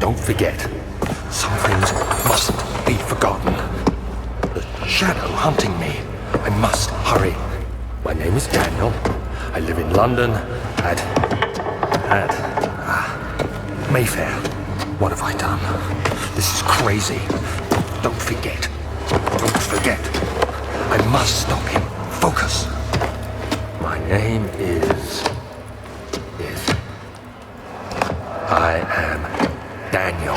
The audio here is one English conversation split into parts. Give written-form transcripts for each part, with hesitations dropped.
Don't forget. Some things mustn't be forgotten. The shadow hunting me. I must hurry. My name is Daniel. I live in London at Mayfair. What have I done? This is crazy. Don't forget. Don't forget. I must stop him. Focus. My name is... I am Daniel.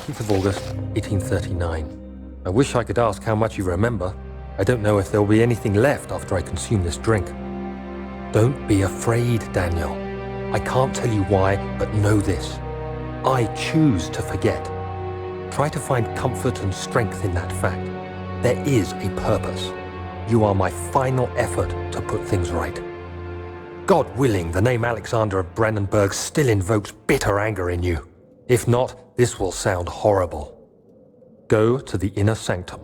Of August, 1839. I wish I could ask how much you remember. I don't know if there will be anything left after I consume this drink. Don't be afraid, Daniel. I can't tell you why, but know this. I choose to forget. Try to find comfort and strength in that fact. There is a purpose. You are my final effort to put things right. God willing, the name Alexander of Brandenburg still invokes bitter anger in you. If not, this will sound horrible. Go to the inner sanctum.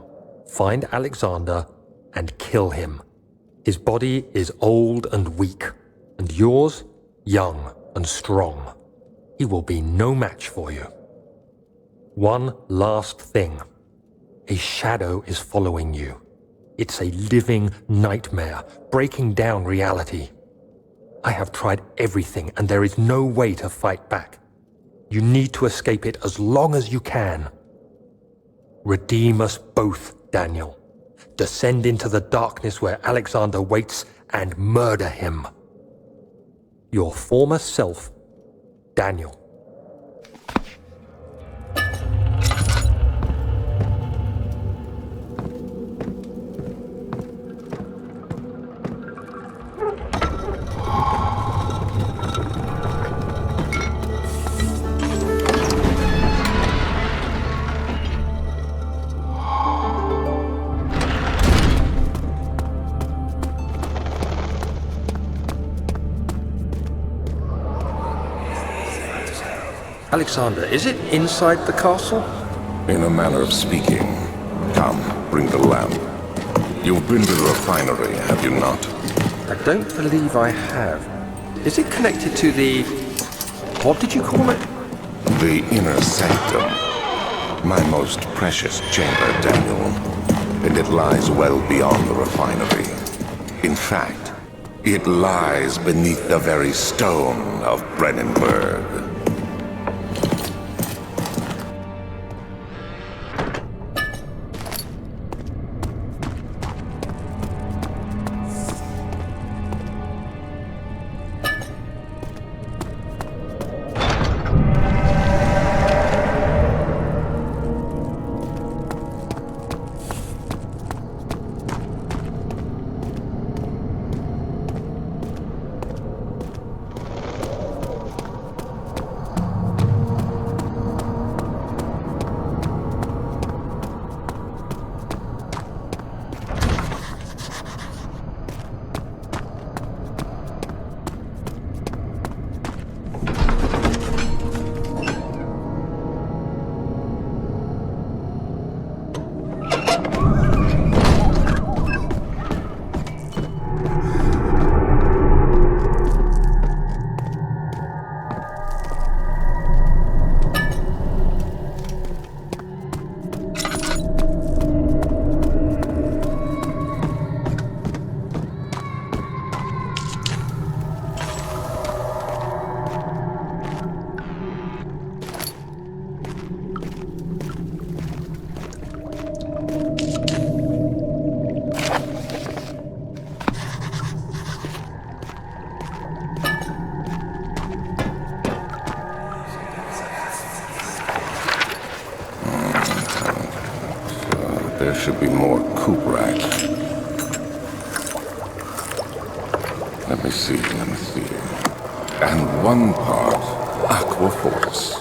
find Alexander and kill him. His body is old and weak, and yours, young and strong. He will be no match for you. One last thing. A shadow is following you. It's a living nightmare, breaking down reality. I have tried everything, and there is no way to fight back. You need to escape it as long as you can. Redeem us both, Daniel. Descend into the darkness where Alexander waits and murder him. Your former self, Daniel. Alexander, is it inside the castle? In a manner of speaking. Come, bring the lamp. You've been to the refinery, have you not? I don't believe I have. Is it connected to the... what did you call it? The inner sanctum. My most precious chamber, Daniel. And it lies well beyond the refinery. In fact, it lies beneath the very stone of Brennenburg. There should be more coop racks. Let me see. And one part aqua force.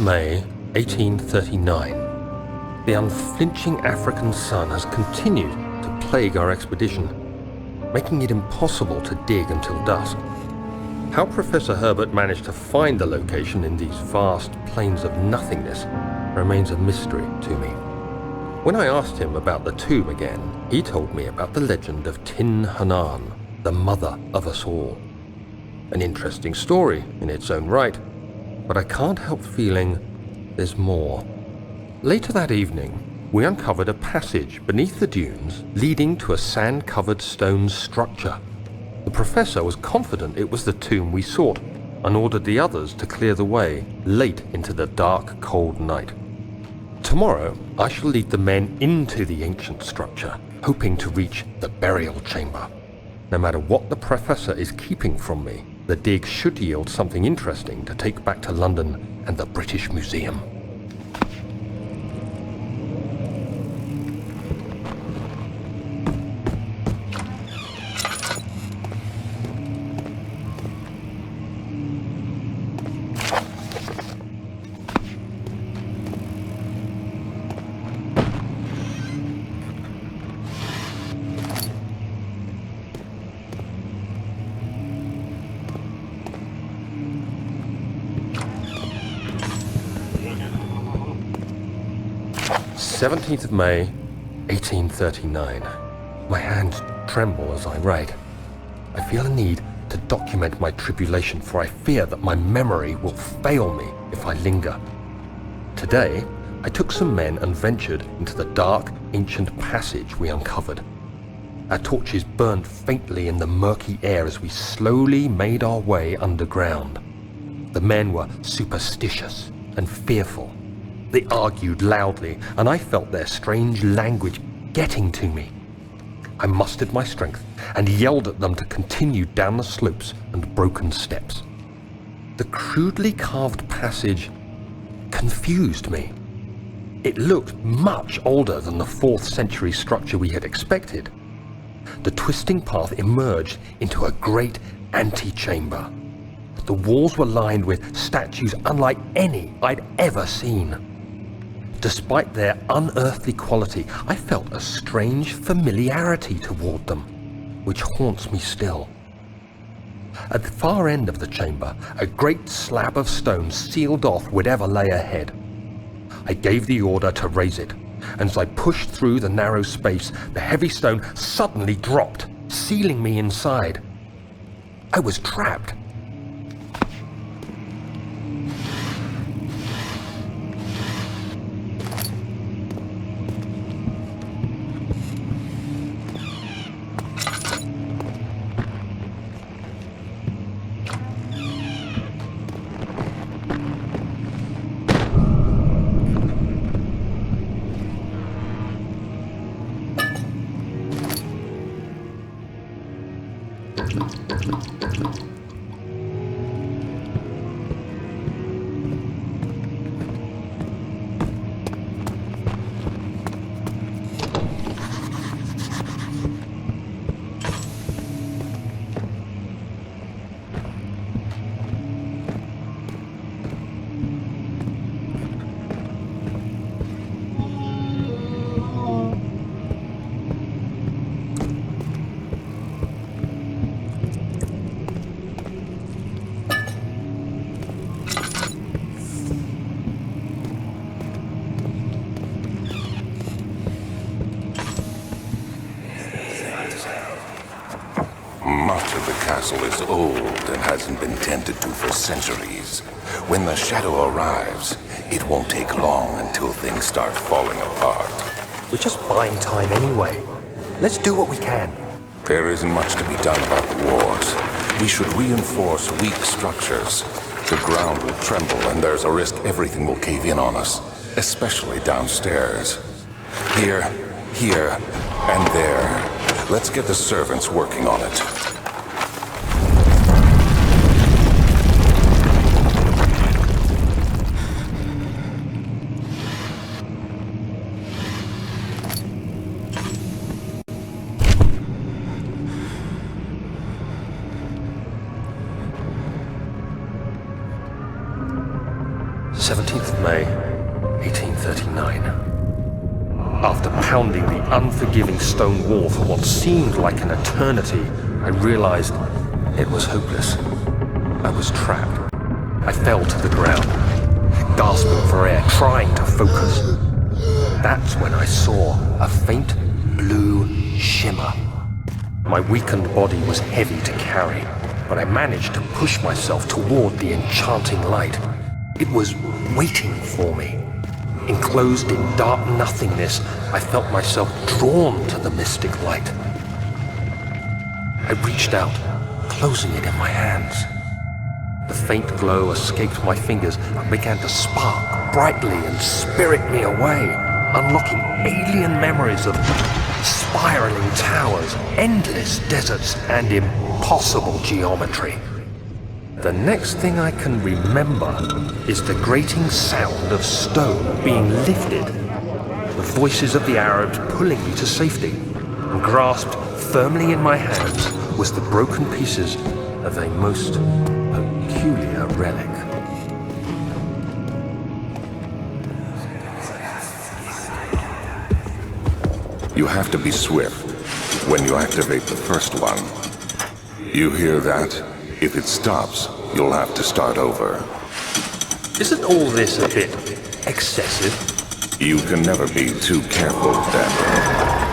May 1839. The unflinching African sun has continued to plague our expedition, making it impossible to dig until dusk. How Professor Herbert managed to find the location in these vast plains of nothingness remains a mystery to me. When I asked him about the tomb again, he told me about the legend of Tin Hanan, the mother of us all. An interesting story in its own right, but I can't help feeling there's more. Later that evening, we uncovered a passage beneath the dunes leading to a sand-covered stone structure. The professor was confident it was the tomb we sought and ordered the others to clear the way late into the dark, cold night. Tomorrow, I shall lead the men into the ancient structure, hoping to reach the burial chamber. No matter what the professor is keeping from me, the dig should yield something interesting to take back to London and the British Museum. "17th of May, 1839. My hands tremble as I write. I feel a need to document my tribulation, for I fear that my memory will fail me if I linger. Today, I took some men and ventured into the dark, ancient passage we uncovered. Our torches burned faintly in the murky air as we slowly made our way underground. The men were superstitious and fearful. They argued loudly, and I felt their strange language getting to me. I mustered my strength and yelled at them to continue down the slopes and broken steps. The crudely carved passage confused me. It looked much older than the 4th century structure we had expected. The twisting path emerged into a great antechamber. The walls were lined with statues unlike any I'd ever seen. Despite their unearthly quality, I felt a strange familiarity toward them, which haunts me still. At the far end of the chamber, a great slab of stone sealed off whatever lay ahead. I gave the order to raise it, and as I pushed through the narrow space, the heavy stone suddenly dropped, sealing me inside. I was trapped. castle is old and hasn't been tended to for centuries. When the shadow arrives, it won't take long until things start falling apart. We're just buying time anyway. Let's do what we can. There isn't much to be done about the wars. We should reinforce weak structures. The ground will tremble and there's a risk everything will cave in on us, especially downstairs. Here, and there. Let's get the servants working on it. May 1839. After pounding the unforgiving stone wall for what seemed like an eternity, I realized it was hopeless. I was trapped. I fell to the ground, gasping for air, trying to focus. That's when I saw a faint blue shimmer. My weakened body was heavy to carry, but I managed to push myself toward the enchanting light. It was waiting for me. Enclosed in dark nothingness, I felt myself drawn to the mystic light. I reached out, closing it in my hands. The faint glow escaped my fingers and began to spark brightly and spirit me away, unlocking alien memories of spiraling towers, endless deserts, and impossible geometry. The next thing I can remember is the grating sound of stone being lifted, the voices of the Arabs pulling me to safety, and grasped firmly in my hands was the broken pieces of a most peculiar relic. You have to be swift when you activate the first one. You hear that? If it stops, you'll have to start over. Isn't all this a bit excessive? You can never be too careful, Daniel.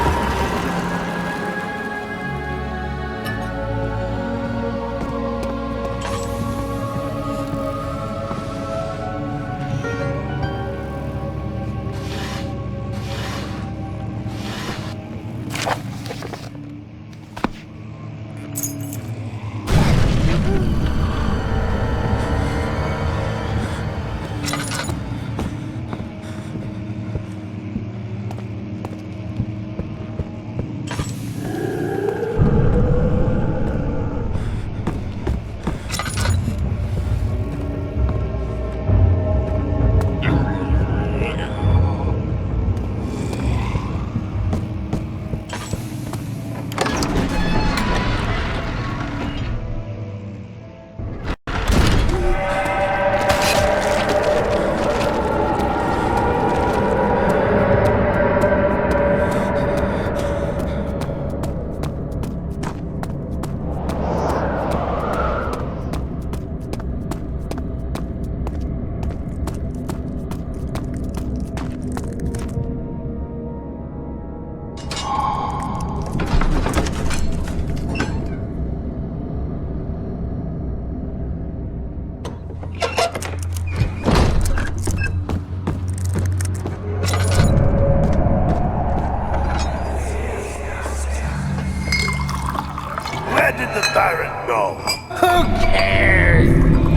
Where did the Tyrant go? Who cares?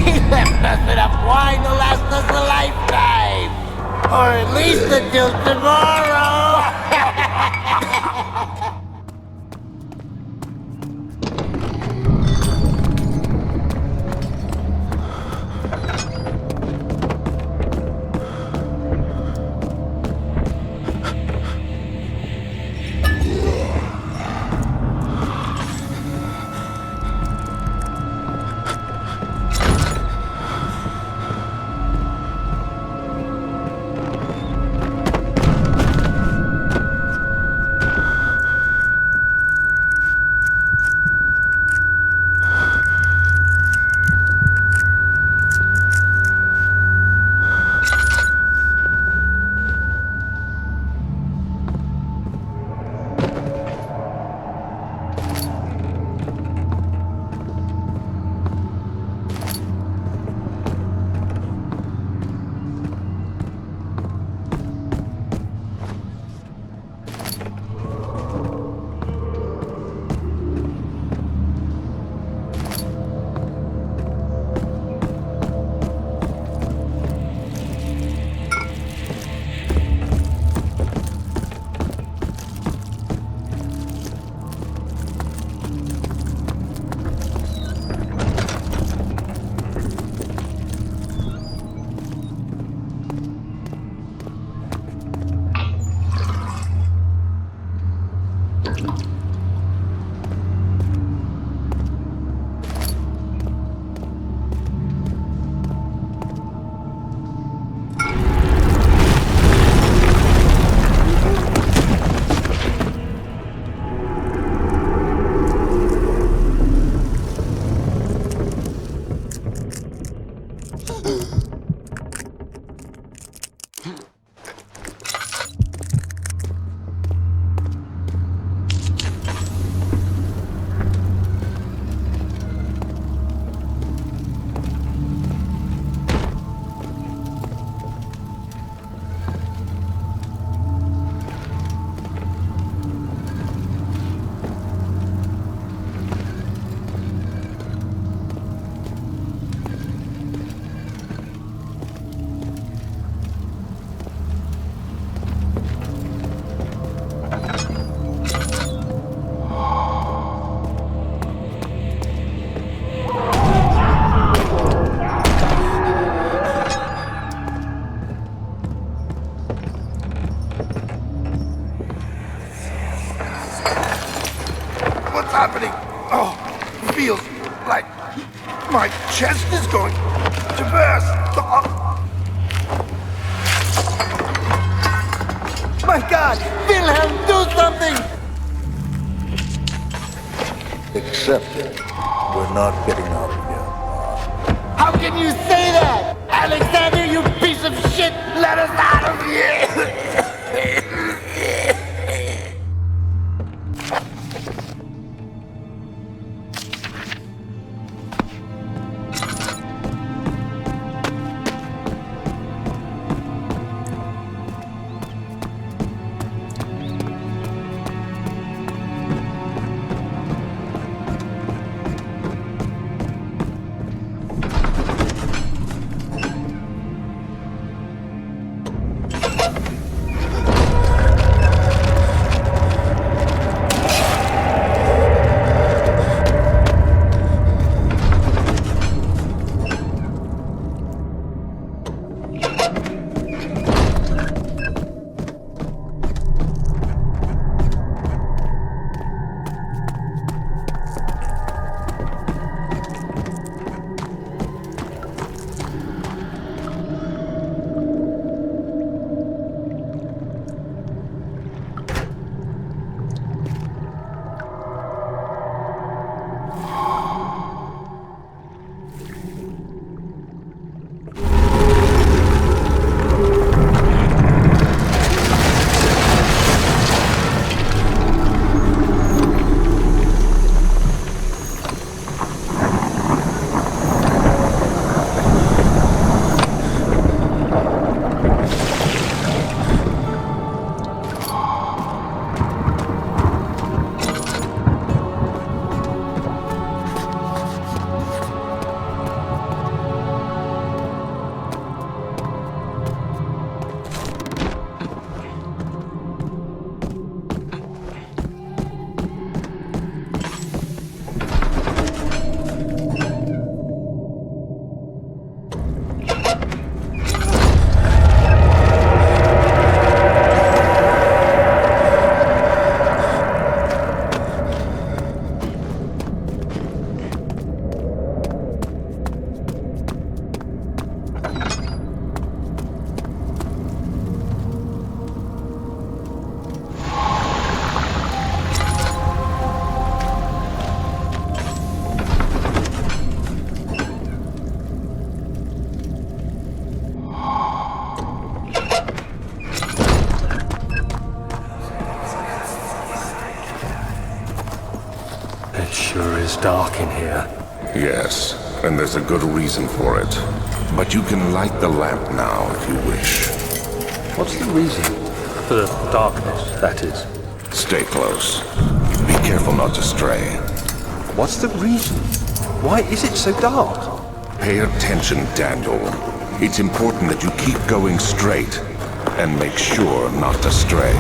He left us enough wine to last us a lifetime. Or at least until tomorrow. What's happening? Oh, feels like my chest is going to burst. My God! Wilhelm, do something! Accept it. We're not getting out of here. How can you say that? Alexander, you piece of shit! Let us out of here! Sure is dark in here. Yes, and there's a good reason for it. But you can light the lamp now if you wish. What's the reason? For the darkness, that is. Stay close. Be careful not to stray. What's the reason? Why is it so dark? Pay attention, Daniel. It's important that you keep going straight and make sure not to stray.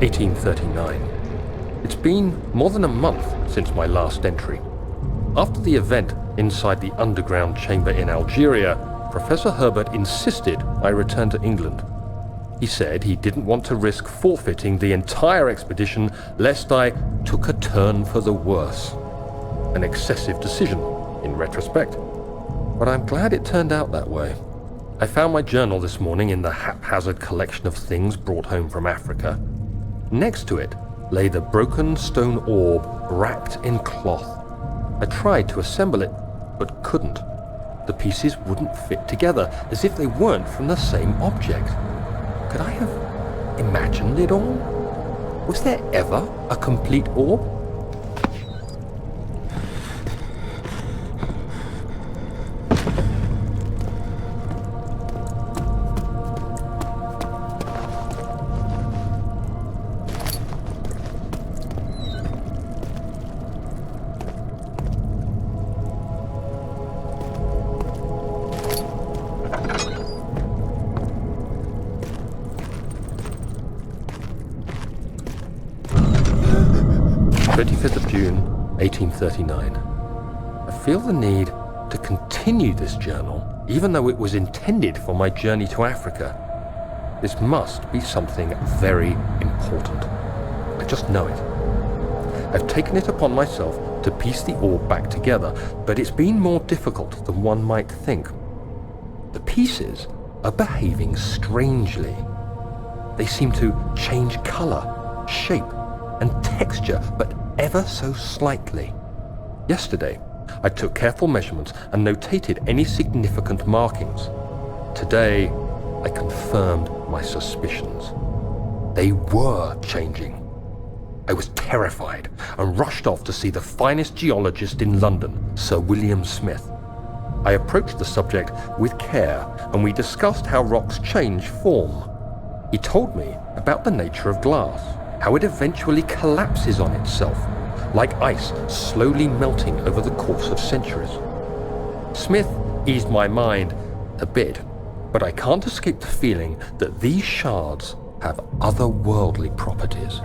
1839. It's been more than a month since my last entry. After the event inside the underground chamber in Algeria, Professor Herbert insisted I return to England. He said he didn't want to risk forfeiting the entire expedition lest I took a turn for the worse. An excessive decision, in retrospect. But I'm glad it turned out that way. I found my journal this morning in the haphazard collection of things brought home from Africa. Next to it lay the broken stone orb wrapped in cloth. I tried to assemble it, but couldn't. The pieces wouldn't fit together, as if they weren't from the same object. Could I have imagined it all? Was there ever a complete orb? June 1839. I feel the need to continue this journal, even though it was intended for my journey to Africa. This must be something very important. I just know it. I've taken it upon myself to piece the orb back together, but it's been more difficult than one might think. The pieces are behaving strangely. They seem to change color, shape, and texture, but ever so slightly. Yesterday, I took careful measurements and notated any significant markings. Today, I confirmed my suspicions. They were changing. I was terrified and rushed off to see the finest geologist in London, Sir William Smith. I approached the subject with care and we discussed how rocks change form. He told me about the nature of glass, how it eventually collapses on itself, like ice slowly melting over the course of centuries. Smith eased my mind a bit, but I can't escape the feeling that these shards have otherworldly properties.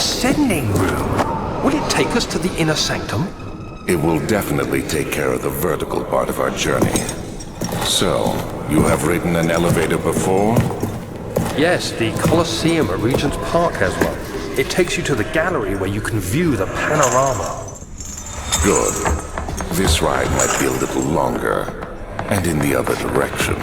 ascending room. Will it take us to the inner sanctum? It will definitely take care of the vertical part of our journey. So, you have ridden an elevator before? Yes, the Colosseum at Regent's Park has one. It takes you to the gallery where you can view the panorama. Good. This ride might be a little longer, and in the other direction.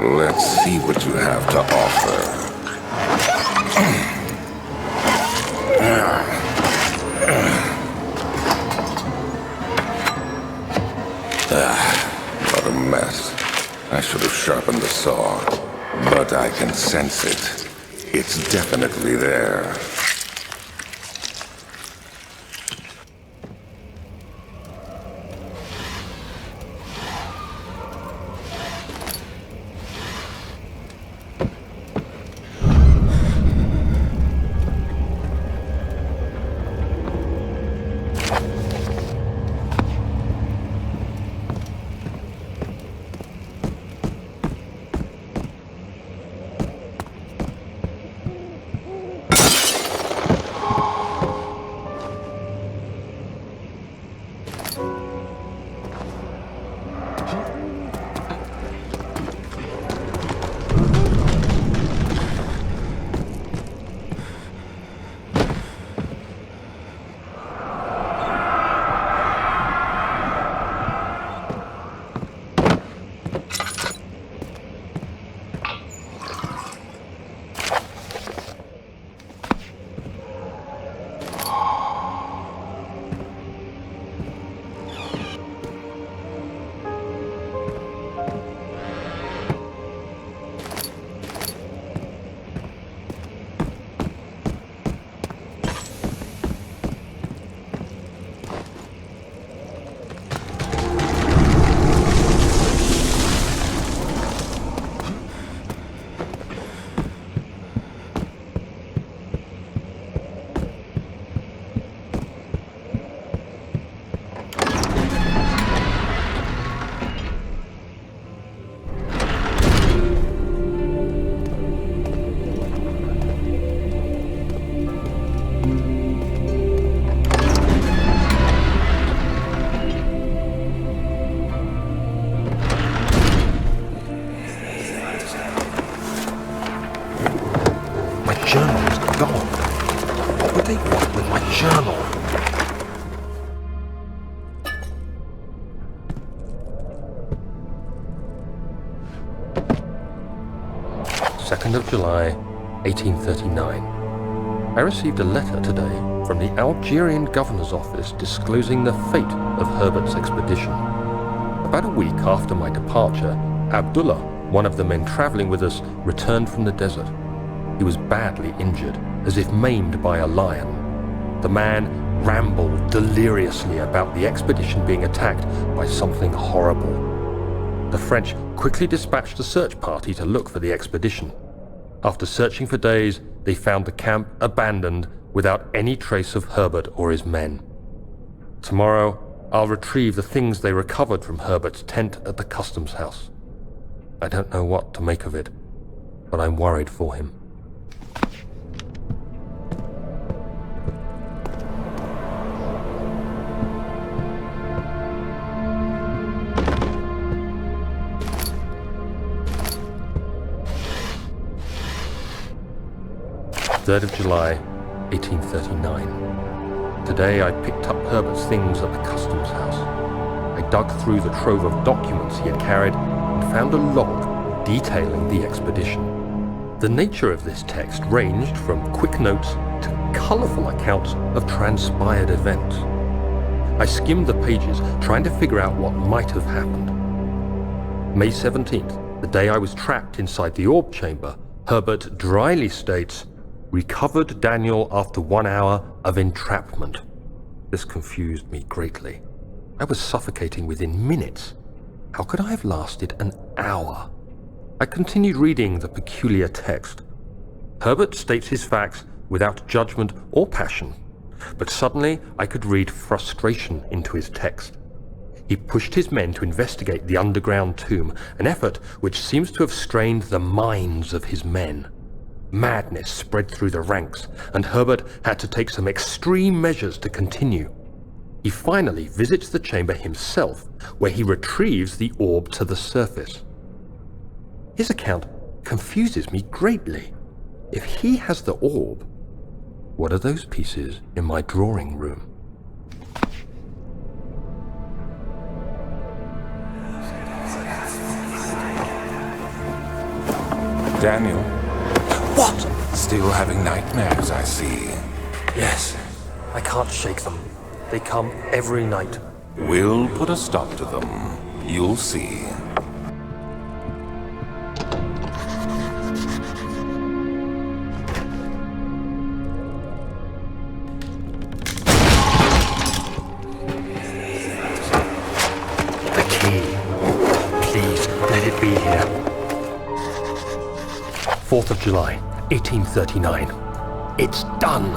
Let's see what you have to offer. What a mess. I should have sharpened the saw, but I can sense it. It's definitely there. Journal. 2nd of July, 1839. I received a letter today from the Algerian governor's office disclosing the fate of Herbert's expedition. About a week after my departure, Abdullah, one of the men traveling with us, returned from the desert. He was badly injured, as if maimed by a lion. The man rambled deliriously about the expedition being attacked by something horrible. The French quickly dispatched a search party to look for the expedition. After searching for days, they found the camp abandoned without any trace of Herbert or his men. Tomorrow, I'll retrieve the things they recovered from Herbert's tent at the customs house. I don't know what to make of it, but I'm worried for him. July 3rd, 1839. Today I picked up Herbert's things at the customs house. I dug through the trove of documents he had carried and found a log detailing the expedition. The nature of this text ranged from quick notes to colourful accounts of transpired events. I skimmed the pages, trying to figure out what might have happened. May 17th, the day I was trapped inside the orb chamber, Herbert dryly states, "Recovered Daniel after 1 hour of entrapment." This confused me greatly. I was suffocating within minutes. How could I have lasted an hour? I continued reading the peculiar text. Herbert states his facts without judgment or passion, but suddenly I could read frustration into his text. He pushed his men to investigate the underground tomb, an effort which seems to have strained the minds of his men. Madness spread through the ranks, and Herbert had to take some extreme measures to continue. He finally visits the chamber himself, where he retrieves the orb to the surface. His account confuses me greatly. If he has the orb, what are those pieces in my drawing room? Daniel, What? still having nightmares, I see. Yes, I can't shake them. They come every night. We'll put a stop to them. You'll see. The key. Please, let it be here. 4th of July, 1839. It's done!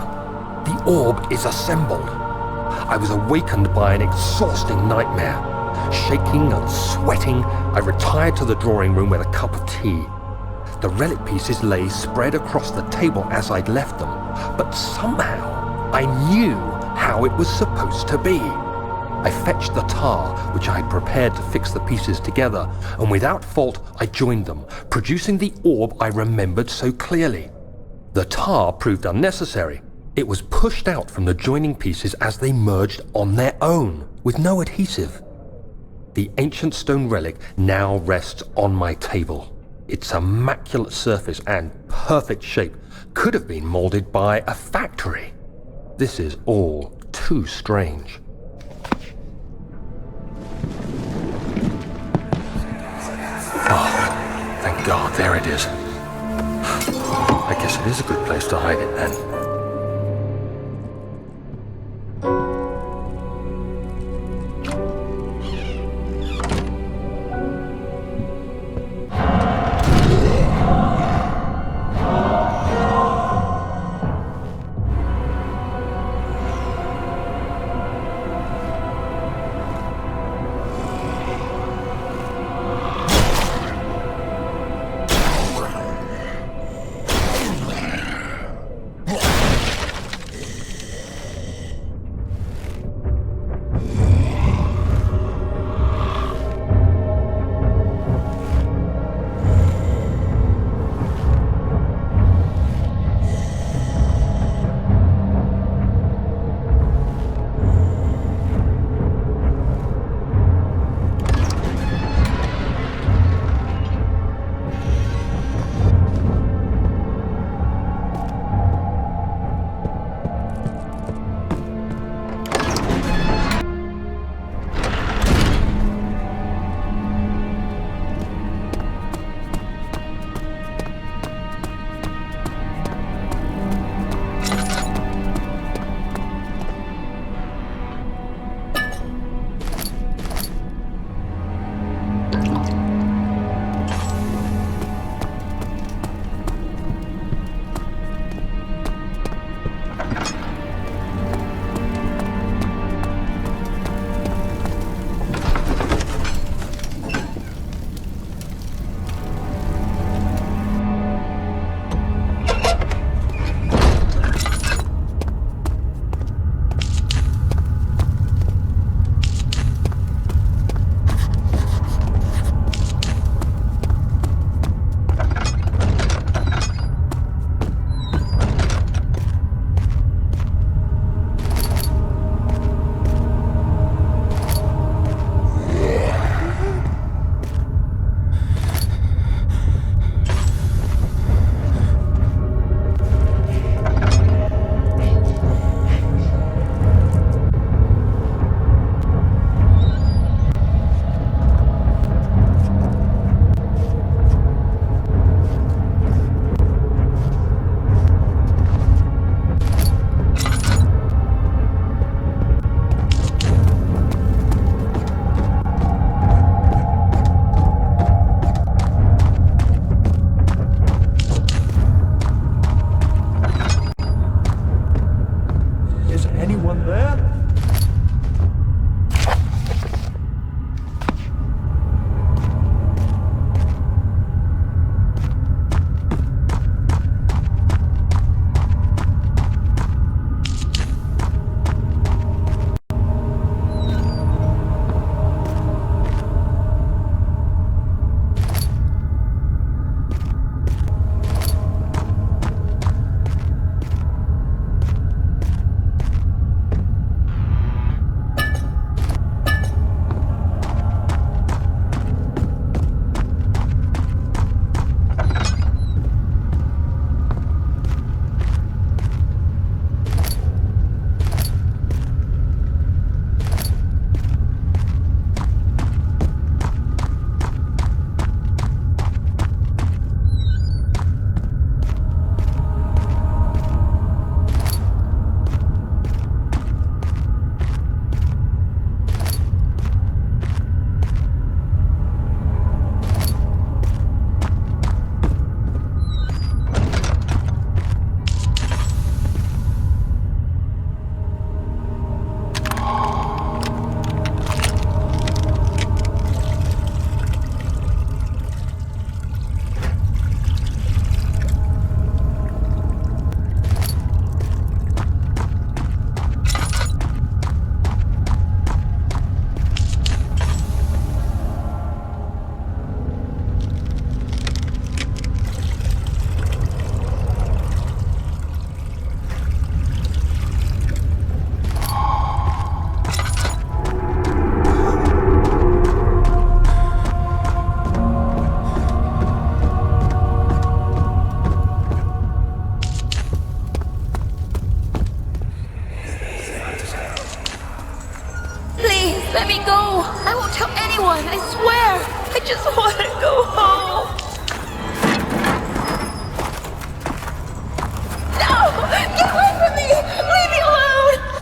The orb is assembled. I was awakened by an exhausting nightmare. Shaking and sweating, I retired to the drawing room with a cup of tea. The relic pieces lay spread across the table as I'd left them, but somehow I knew how it was supposed to be. I fetched the tar, which I had prepared to fix the pieces together, and without fault I joined them, producing the orb I remembered so clearly. The tar proved unnecessary. It was pushed out from the joining pieces as they merged on their own, with no adhesive. The ancient stone relic now rests on my table. Its immaculate surface and perfect shape could have been molded by a factory. This is all too strange. Oh, thank God, there it is. I guess it is a good place to hide it then. Let me go. I won't tell anyone, I swear. I just want to go home. No! Get away from me! Leave me alone!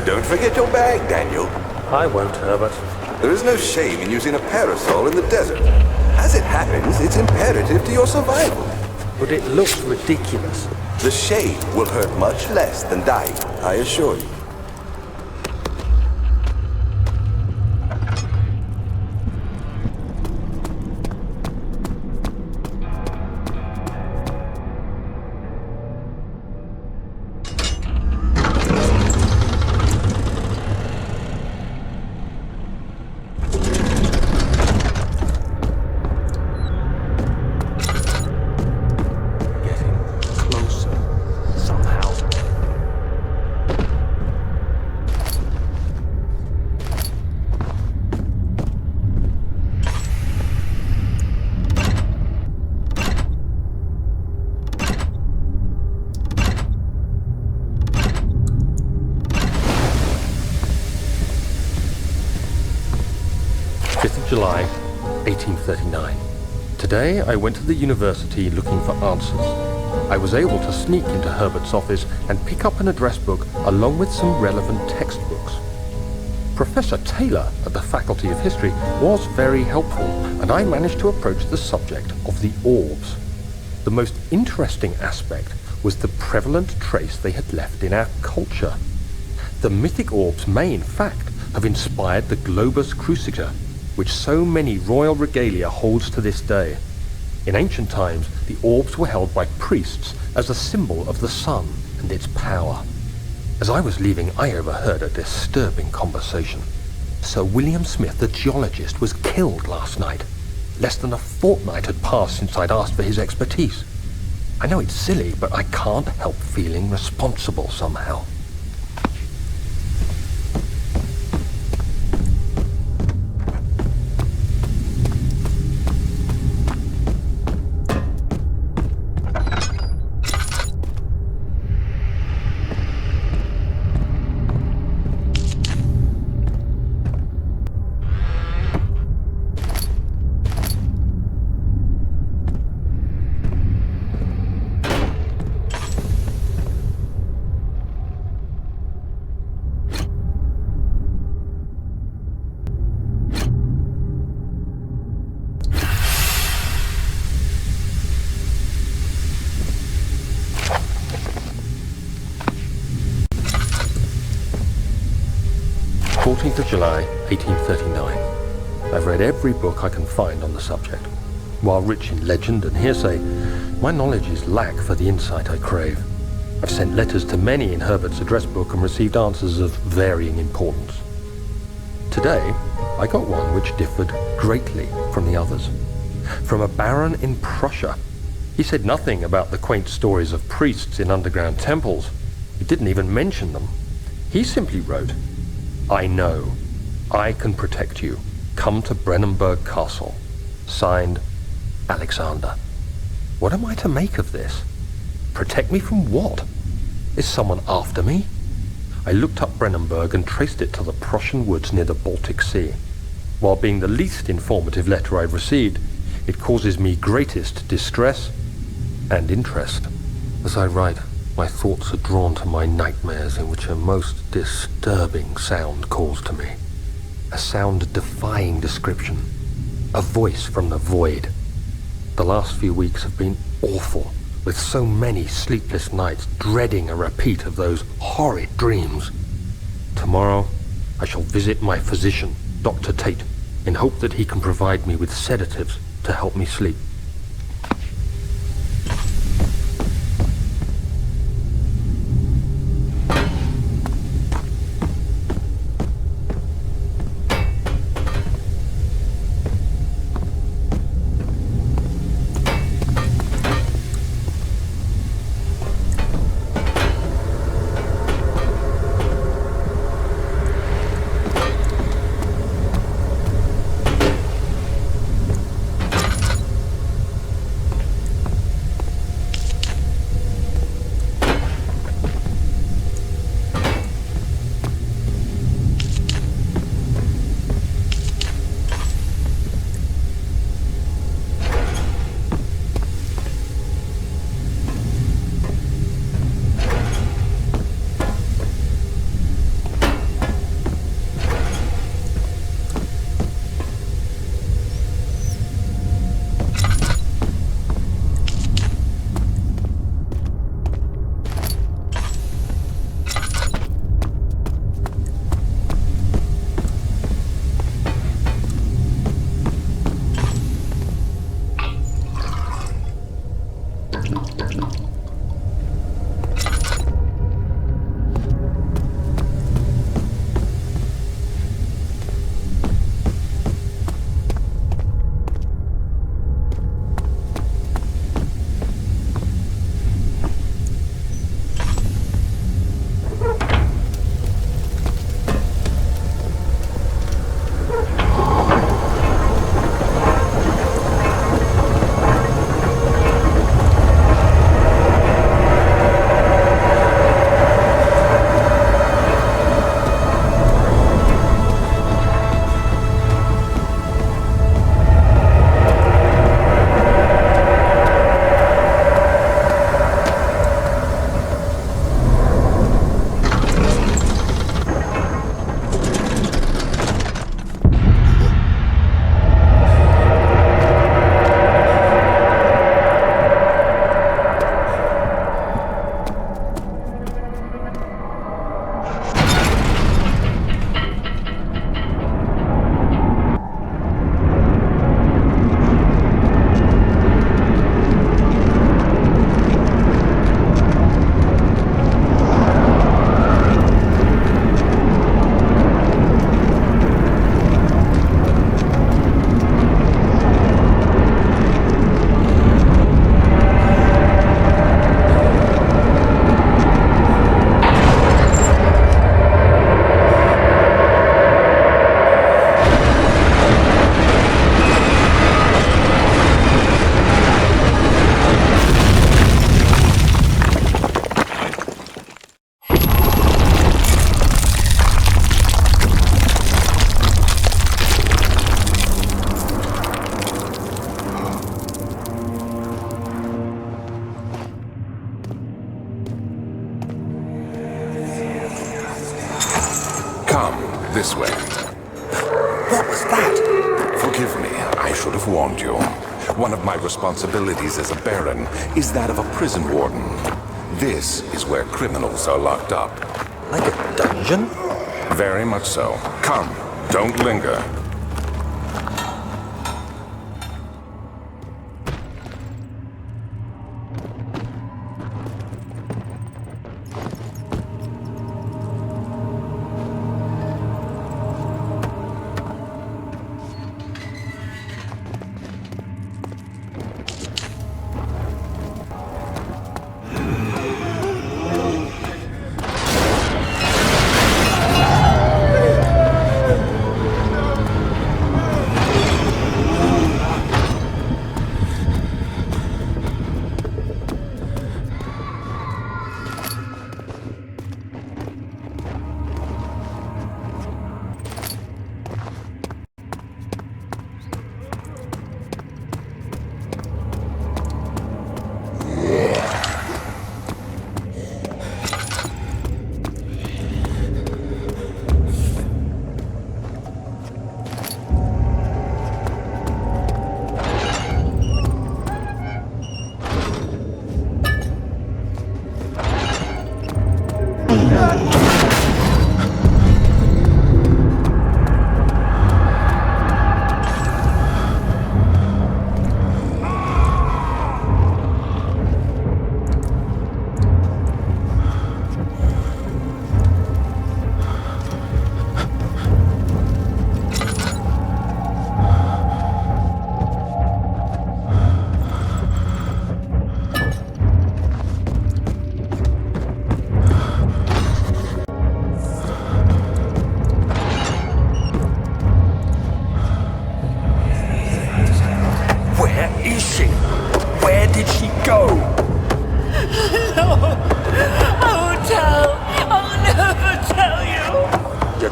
Don't forget your bag, Daniel. I won't, Herbert. There is no shame in using a parasol in the desert. As it happens, it's imperative to your survival. But it looks ridiculous. The shade will hurt much less than dying, I assure you. 5th of July, 1839. Today, I went to the university looking for answers. I was able to sneak into Herbert's office and pick up an address book along with some relevant textbooks. Professor Taylor at the Faculty of History was very helpful, and I managed to approach the subject of the orbs. The most interesting aspect was the prevalent trace they had left in our culture. The mythic orbs may, in fact, have inspired the globus cruciger, which so many royal regalia holds to this day. In ancient times, the orbs were held by priests as a symbol of the sun and its power. As I was leaving, I overheard a disturbing conversation. Sir William Smith, the geologist, was killed last night. Less than a fortnight had passed since I'd asked for his expertise. I know it's silly, but I can't help feeling responsible somehow. of July, 1839. I've read every book I can find on the subject. While rich in legend and hearsay, my knowledge is lack for the insight I crave. I've sent letters to many in Herbert's address book and received answers of varying importance. Today, I got one which differed greatly from the others. From a baron in Prussia. He said nothing about the quaint stories of priests in underground temples. He didn't even mention them. He simply wrote, "I know. I can protect you. Come to Brennenburg Castle. Signed, Alexander." What am I to make of this? Protect me from what? Is someone after me? I looked up Brennenburg and traced it to the Prussian woods near the Baltic Sea. While being the least informative letter I've received, it causes me greatest distress and interest. As I write, my thoughts are drawn to my nightmares in which a most disturbing sound calls to me. A sound defying description. A voice from the void. The last few weeks have been awful, with so many sleepless nights dreading a repeat of those horrid dreams. Tomorrow, I shall visit my physician, Dr. Tate, in hope that he can provide me with sedatives to help me sleep. This way. What was that? Forgive me, I should have warned you. One of my responsibilities as a Baron is that of a prison warden. This is where criminals are locked up. Like a dungeon? Very much so. Come, don't linger.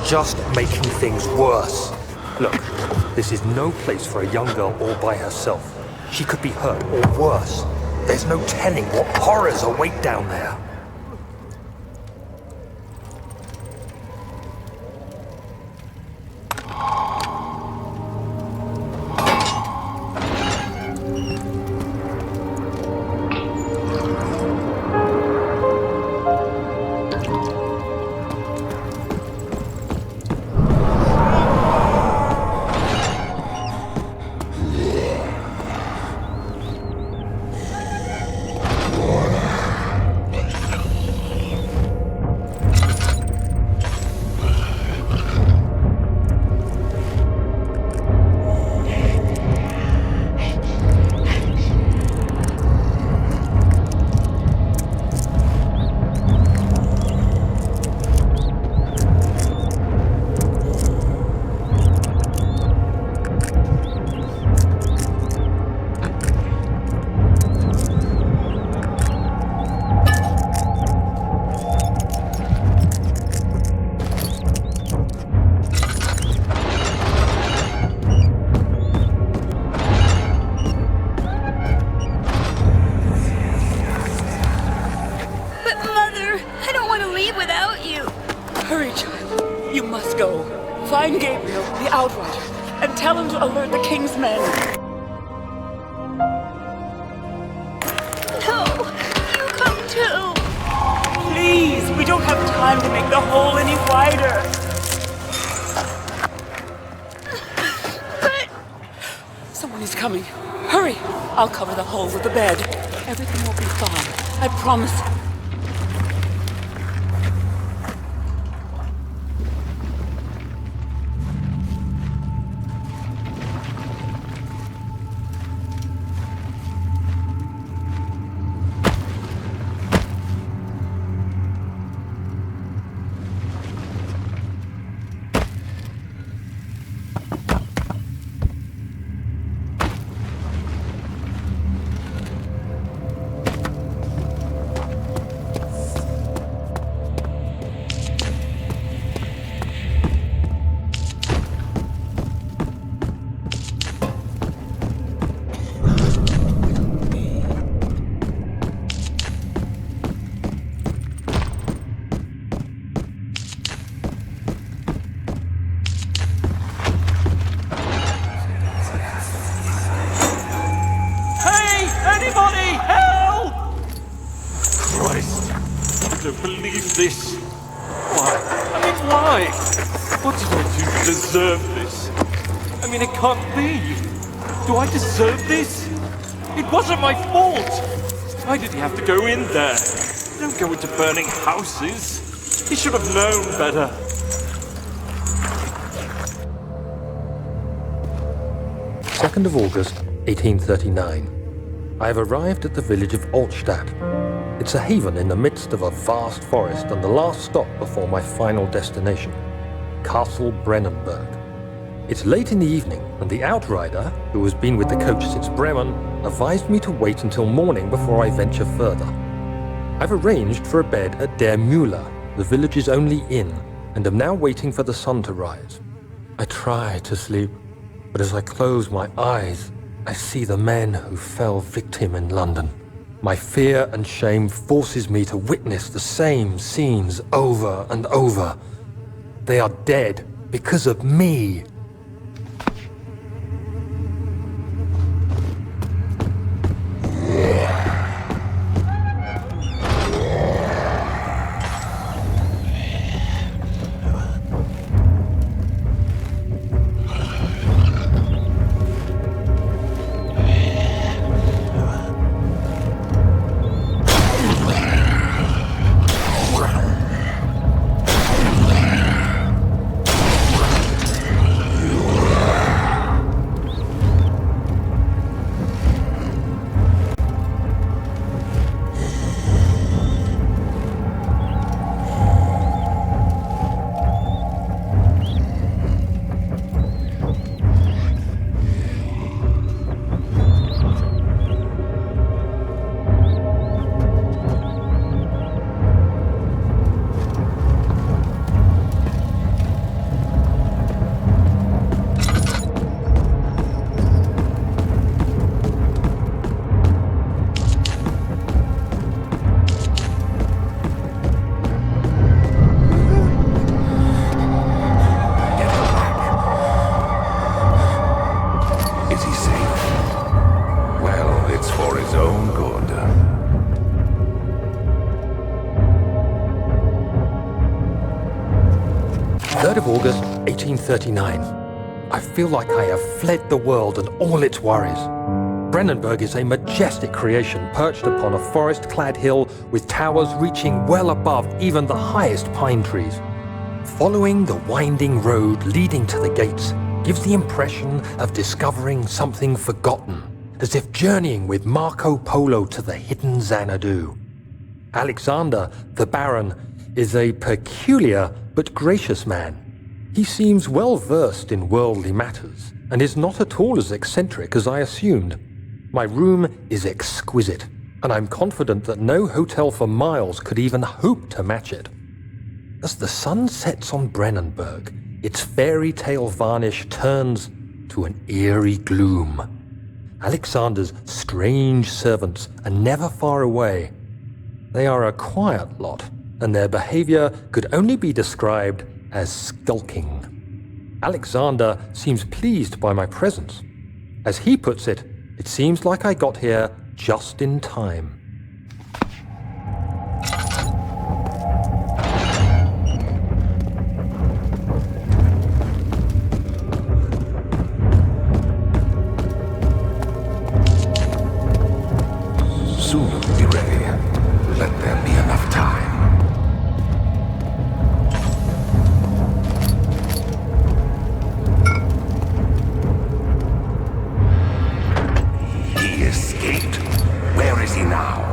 Just making things worse. Look, this is no place for a young girl all by herself. She could be hurt or worse. There's no telling what horrors await down there. Find Gabriel, the Outrider, and tell him to alert the King's men. No, you come too. Please, we don't have time to make the hole any wider. But... Someone is coming. Hurry! I'll cover the hole with the bed. Everything will be fine. I promise. don't believe this. Why? I mean, why? What did I do to deserve this? I mean, it can't be. Do I deserve this? It wasn't my fault. Why did he have to go in there? Don't go into burning houses. He should have known better. "2nd of August, 1839. I have arrived at the village of Altstadt. It's a haven in the midst of a vast forest and the last stop before my final destination, Castle Brennenburg. It's late in the evening, and the outrider, who has been with the coach since Bremen, advised me to wait until morning before I venture further. I've arranged for a bed at Der Müller, the village's only inn, and am now waiting for the sun to rise. I try to sleep, but as I close my eyes, I see the men who fell victim in London. My fear and shame forces me to witness the same scenes over and over. They are dead because of me. "3rd of August, 1839. I feel like I have fled the world and all its worries. Brennenburg is a majestic creation perched upon a forest-clad hill with towers reaching well above even the highest pine trees. Following the winding road leading to the gates gives the impression of discovering something forgotten, as if journeying with Marco Polo to the hidden Xanadu. Alexander, the Baron, is a peculiar but gracious man. He seems well versed in worldly matters and is not at all as eccentric as I assumed. My room is exquisite, and I'm confident that no hotel for miles could even hope to match it. As the sun sets on Brennenburg, its fairy tale varnish turns to an eerie gloom. Alexander's strange servants are never far away. They are a quiet lot, and their behavior could only be described as skulking. Alexander seems pleased by my presence. As he puts it, it seems like I got here just in time. Soon we'll be ready. Let there be enough time. He escaped. Where is he now?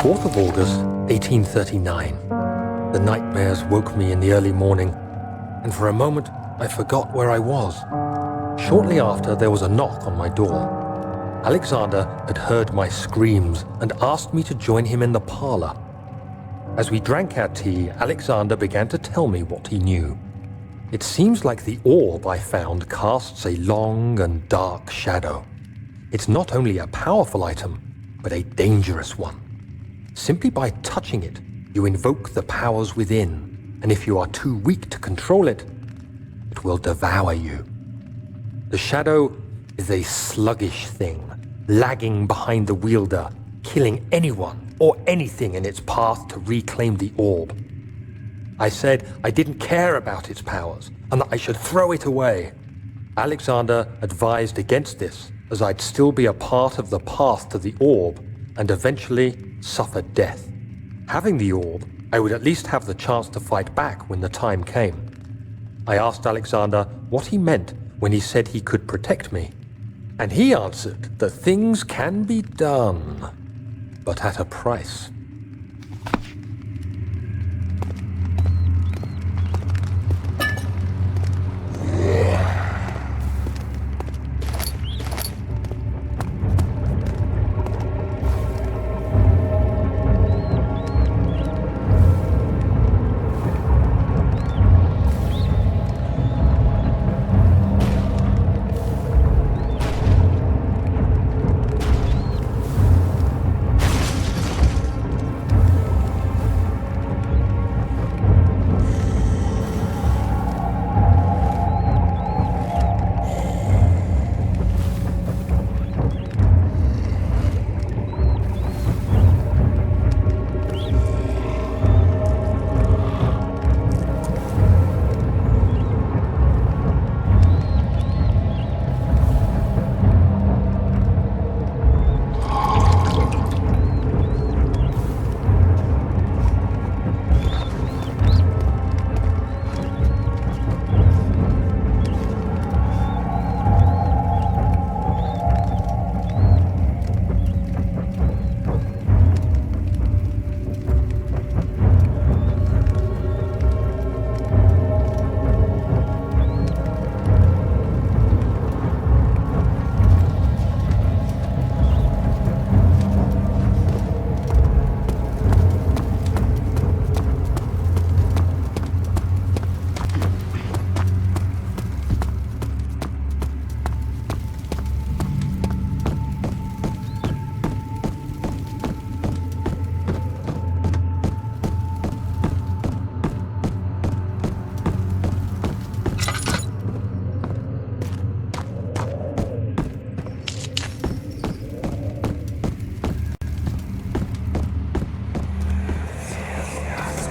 4th of August, 1839. The nightmares woke me in the early morning, and for a moment I forgot where I was. Shortly after, there was a knock on my door. Alexander had heard my screams and asked me to join him in the parlor. As we drank our tea, Alexander began to tell me what he knew. It seems like the orb I found casts a long and dark shadow. It's not only a powerful item, but a dangerous one. Simply by touching it, you invoke the powers within, and if you are too weak to control it, it will devour you. The shadow is a sluggish thing, lagging behind the wielder, killing anyone or anything in its path to reclaim the orb. I said I didn't care about its powers, and that I should throw it away. Alexander advised against this, as I'd still be a part of the path to the orb, and eventually suffer death. Having the orb, I would at least have the chance to fight back when the time came. I asked Alexander what he meant when he said he could protect me, and he answered that things can be done, but at a price.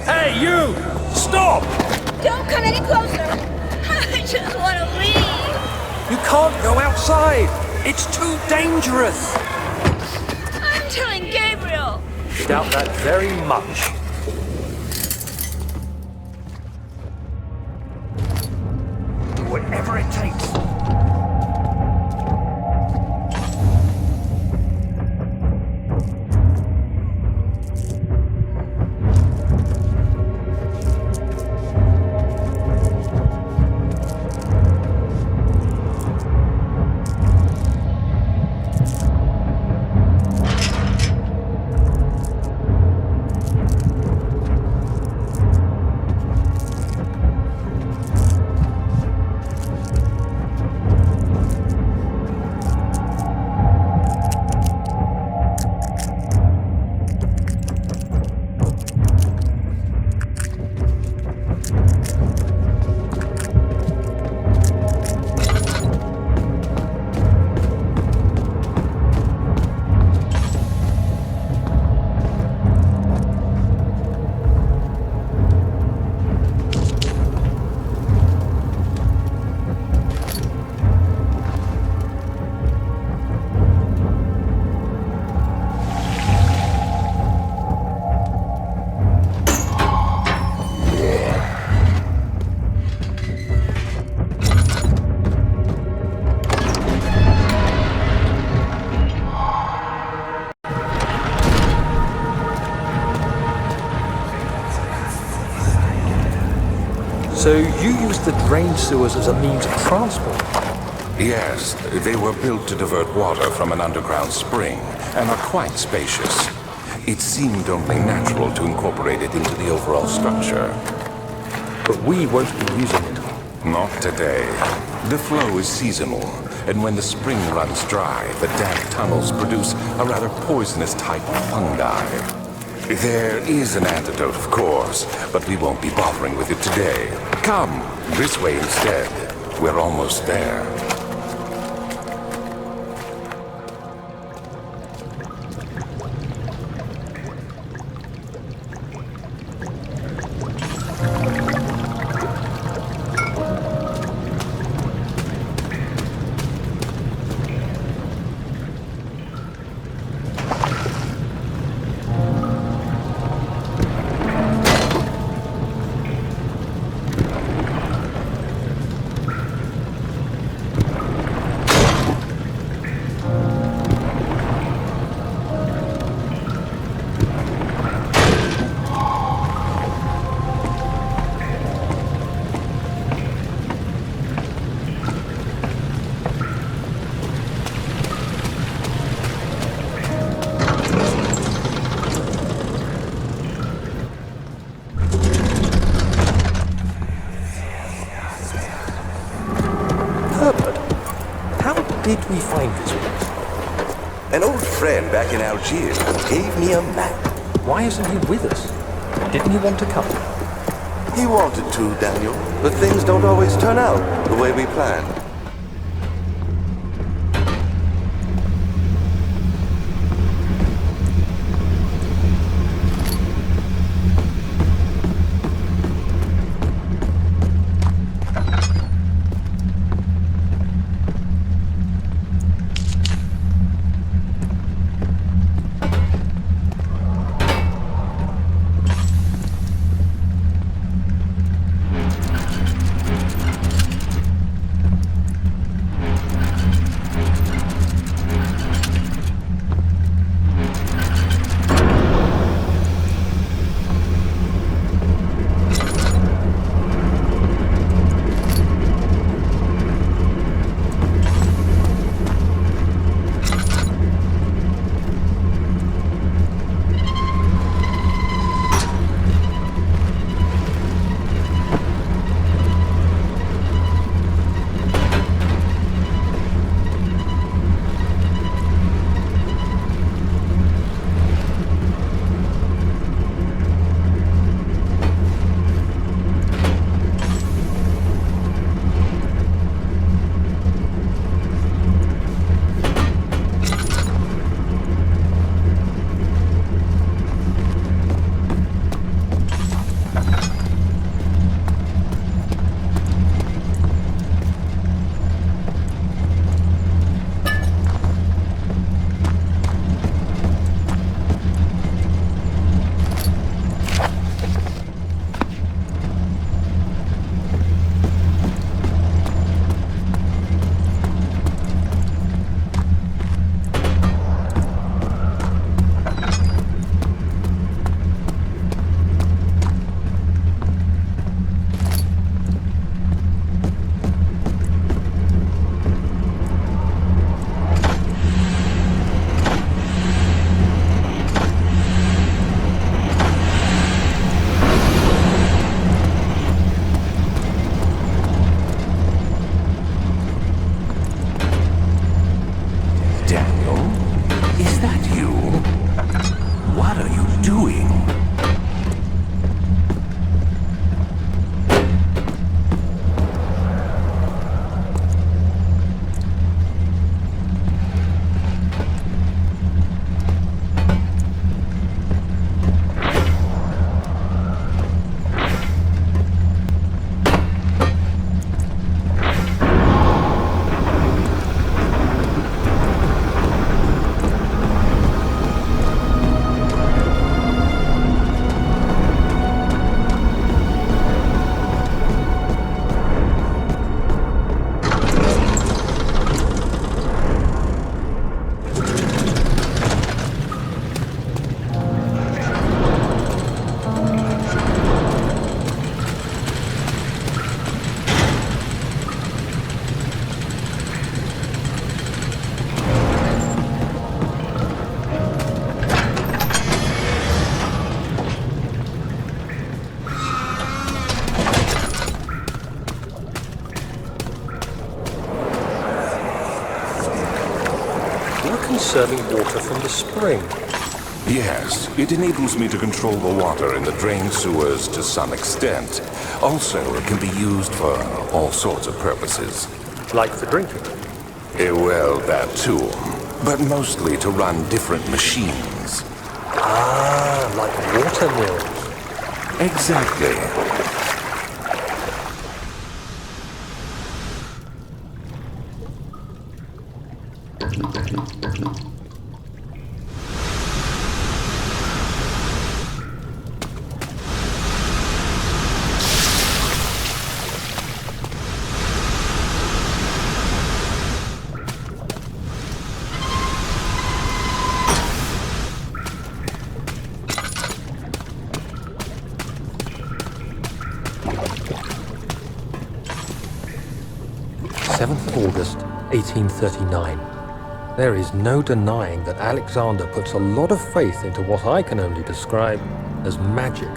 Hey, you! Stop! Don't come any closer. I just want to leave. You can't go outside! It's too dangerous! I'm telling Gabriel. Doubt that very much. Do whatever it takes. So you used the drain sewers as a means of transport? Yes, they were built to divert water from an underground spring, and are quite spacious. It seemed only natural to incorporate it into the overall structure. But we won't be using it. Not today. The flow is seasonal, and when the spring runs dry, the damp tunnels produce a rather poisonous type of fungi. There is an antidote, of course, but we won't be bothering with it today. Come, this way instead. We're almost there. Did we find this place? An old friend back in Algiers gave me a map. Why isn't he with us? Didn't he want to come? He wanted to, Daniel, but things don't always turn out the way we planned. were conserving water from the spring. Yes, it enables me to control the water in the drain sewers to some extent. Also, it can be used for all sorts of purposes. Like for drinking. Well, that too. But mostly to run different machines. Ah, like water mills. Exactly. August 1839. There is no denying that Alexander puts a lot of faith into what I can only describe as magic.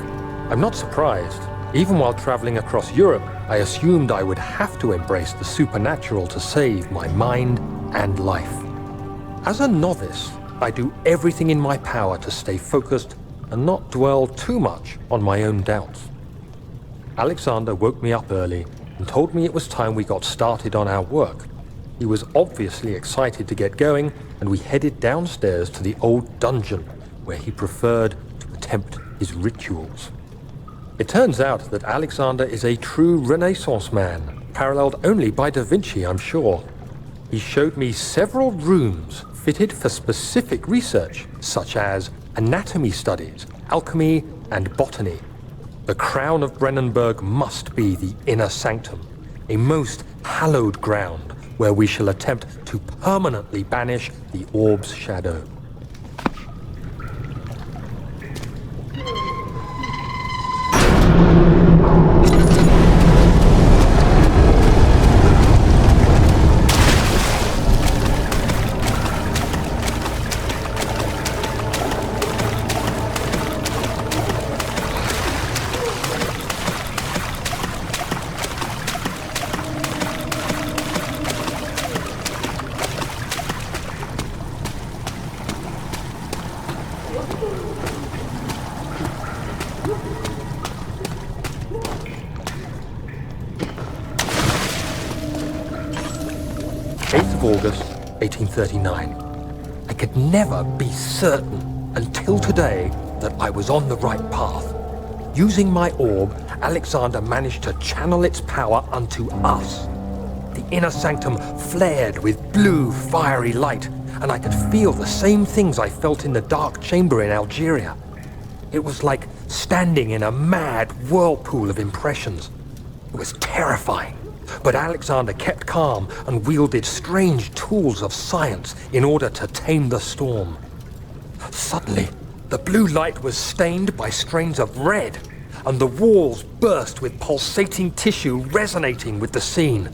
I'm not surprised. Even while traveling across Europe, I assumed I would have to embrace the supernatural to save my mind and life. As a novice, I do everything in my power to stay focused and not dwell too much on my own doubts. Alexander woke me up early and told me it was time we got started on our work. He was obviously excited to get going, and we headed downstairs to the old dungeon, where he preferred to attempt his rituals. It turns out that Alexander is a true Renaissance man, paralleled only by Da Vinci, I'm sure. He showed me several rooms fitted for specific research, such as anatomy studies, alchemy, and botany. The crown of Brennenburg must be the inner sanctum, a most hallowed ground where we shall attempt to permanently banish the orb's shadow. August 1839. I could never be certain until today that I was on the right path. Using my orb, Alexander managed to channel its power unto us. The inner sanctum flared with blue, fiery light, and I could feel the same things I felt in the dark chamber in Algeria. It was like standing in a mad whirlpool of impressions. It was terrifying. But Alexander kept calm and wielded strange tools of science in order to tame the storm. Suddenly, the blue light was stained by strains of red, and the walls burst with pulsating tissue resonating with the scene.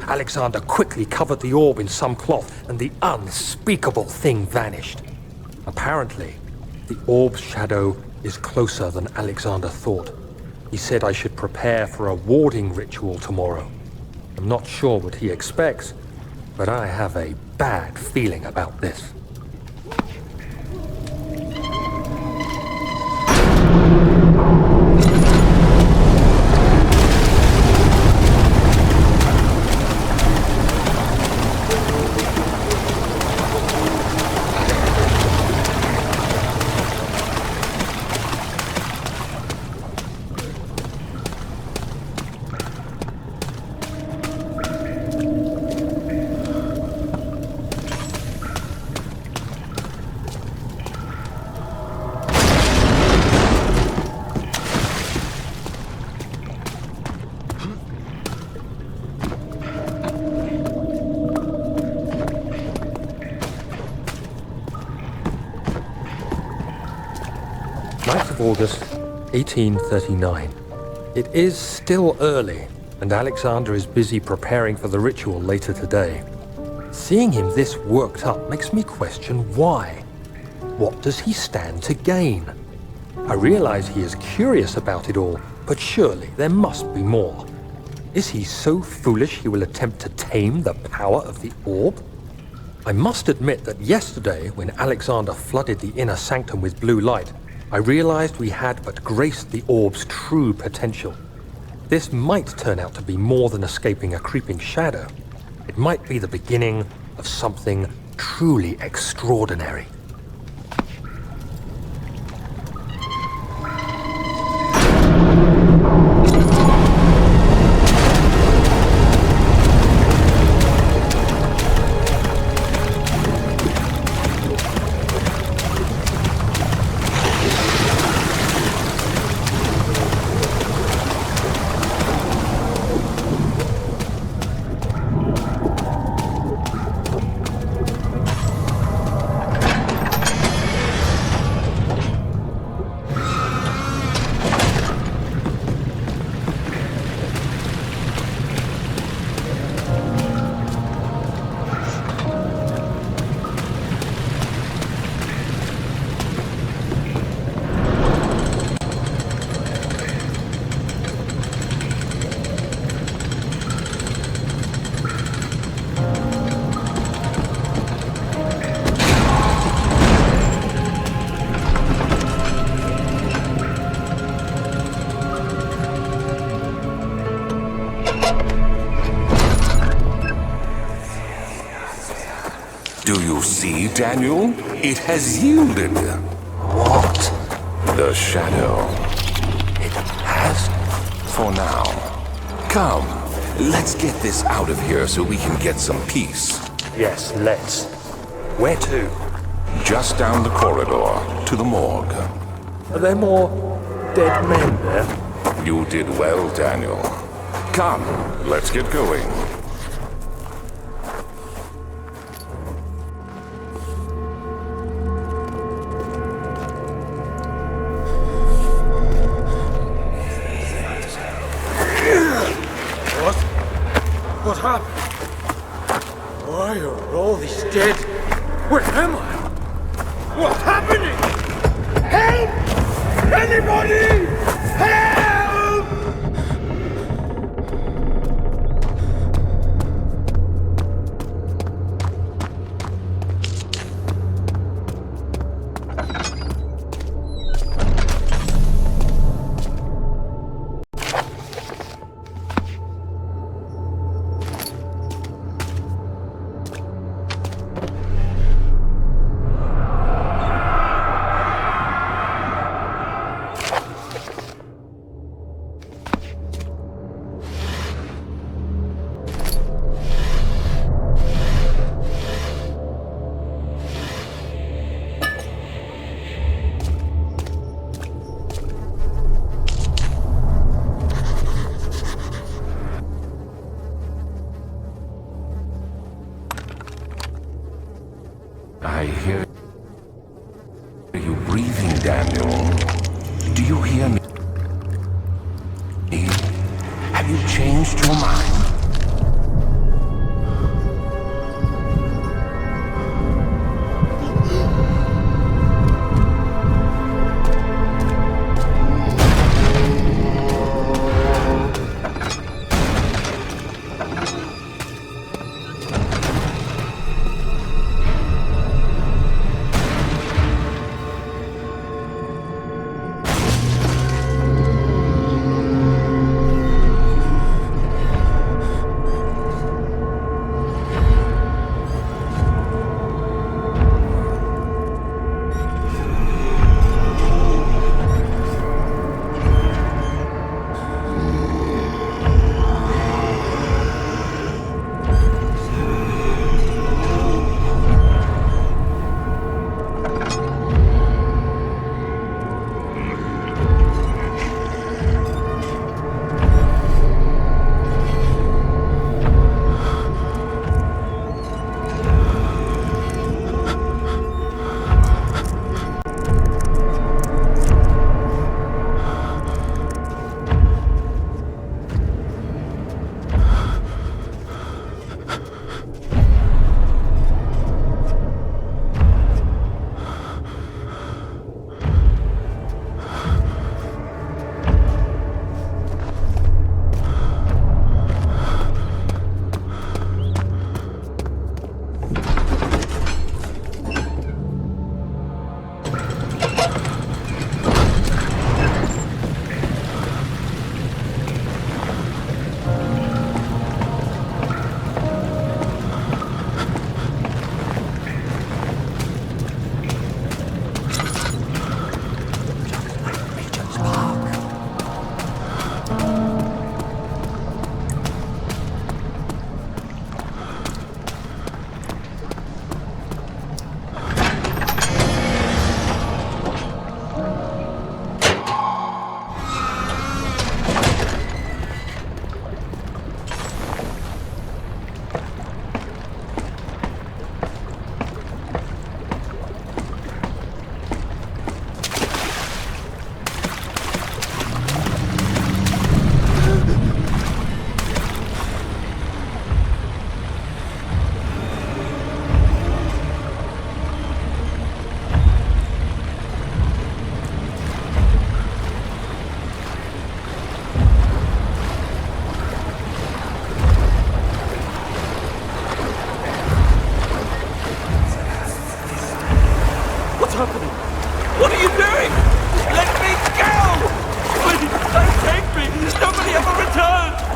Alexander quickly covered the orb in some cloth, and the unspeakable thing vanished. Apparently, the orb's shadow is closer than Alexander thought. He said I should prepare for a warding ritual tomorrow. I'm not sure what he expects, but I have a bad feeling about this. August 1839. It is still early, and Alexander is busy preparing for the ritual later today. Seeing him this worked up makes me question why. What does he stand to gain? I realize he is curious about it all, but surely there must be more. Is he so foolish he will attempt to tame the power of the orb? I must admit that yesterday, when Alexander flooded the inner sanctum with blue light, I realized we had but graced the orb's true potential. This might turn out to be more than escaping a creeping shadow. It might be the beginning of something truly extraordinary. Do you see, Daniel? It has yielded. What? The shadow. It has? For now. Come, let's get this out of here so we can get some peace. Yes, let's. Where to? Just down the corridor, to the morgue. Are there more dead men there? You did well, Daniel. Come, let's get going. What happened? Why are all these dead? Where am I? What's happening? Help! Anybody! Help! I hear you breathing, Daniel. Do you hear me? Have you changed your mind? happening? What are you doing? Let me go! Please, don't take me! Nobody ever returns!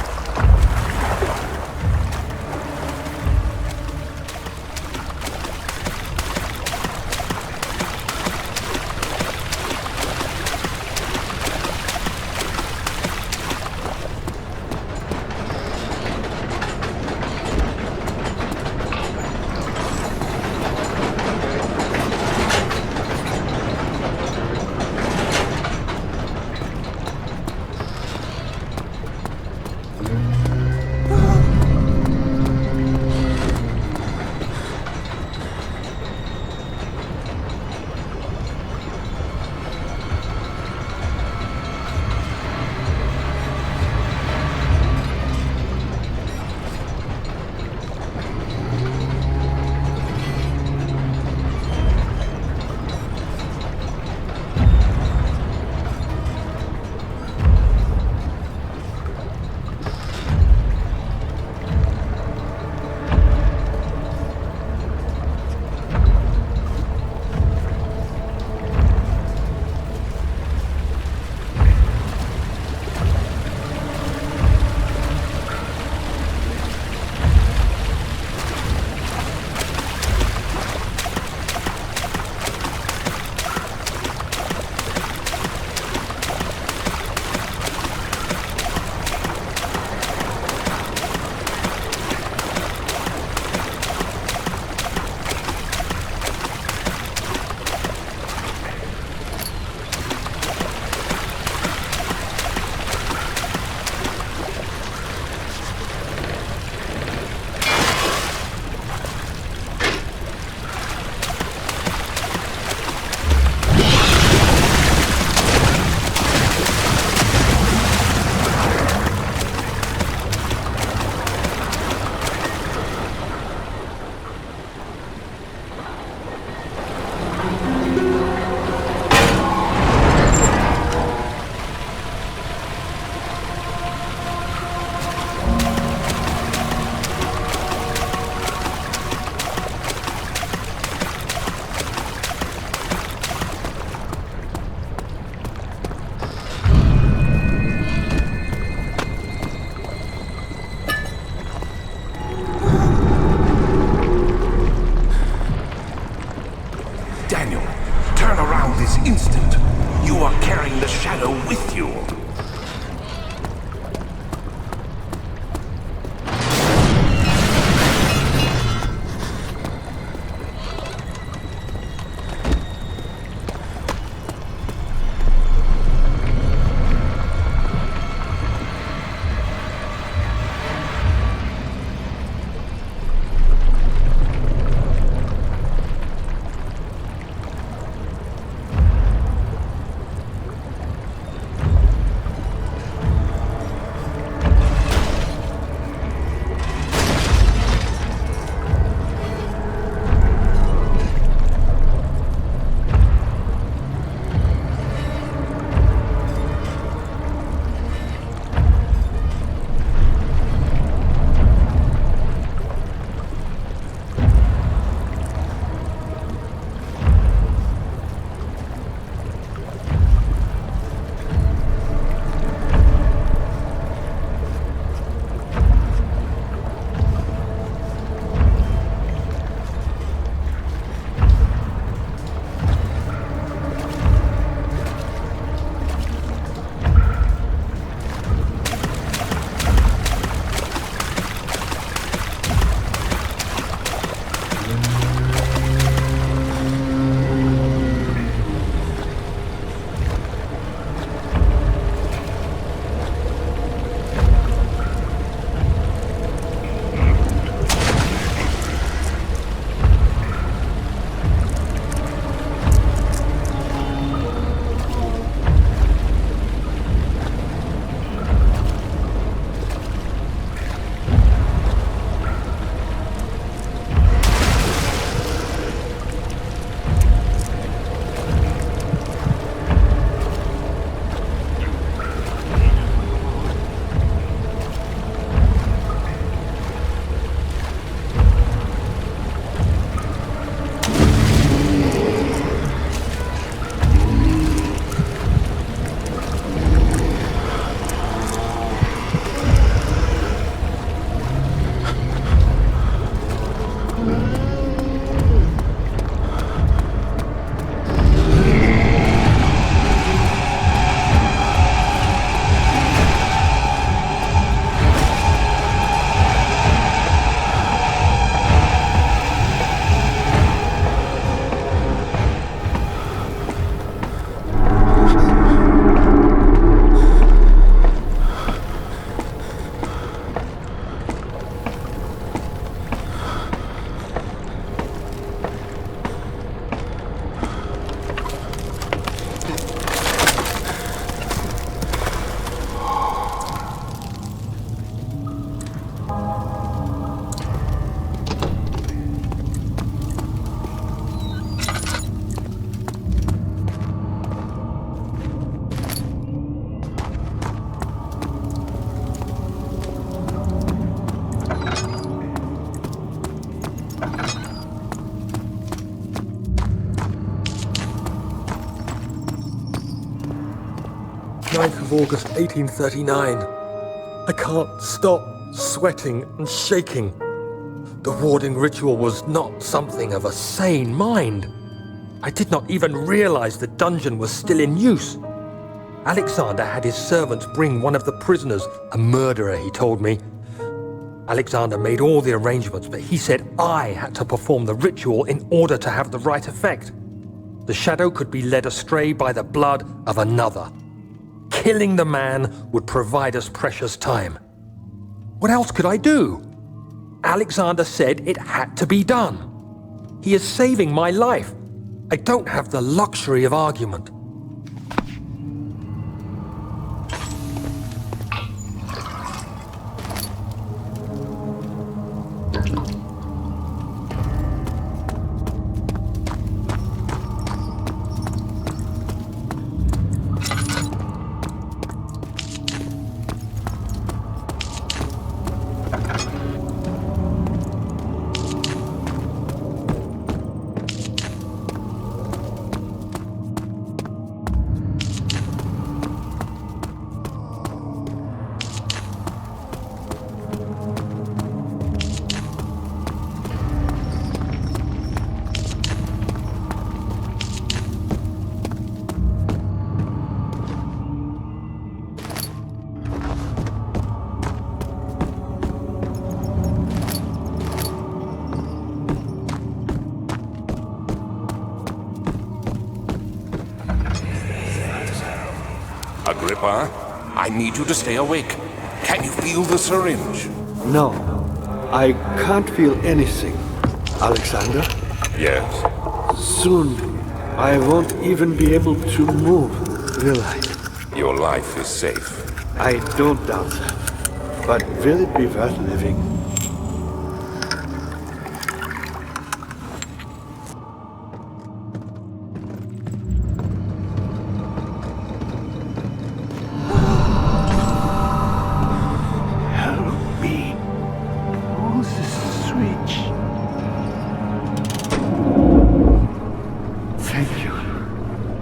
instant. You are carrying the shadow with you. of August 1839. I can't stop sweating and shaking. The warding ritual was not something of a sane mind. I did not even realize the dungeon was still in use. Alexander had his servants bring one of the prisoners, a murderer, he told me. Alexander made all the arrangements, but he said I had to perform the ritual in order to have the right effect. The shadow could be led astray by the blood of another. Killing the man would provide us precious time. What else could I do? Alexander said it had to be done. He is saving my life. I don't have the luxury of argument. Agrippa, I need you to stay awake. Can you feel the syringe? No, I can't feel anything. Alexander? Yes. Soon, I won't even be able to move, will I? Your life is safe. I don't doubt that. But will it be worth living?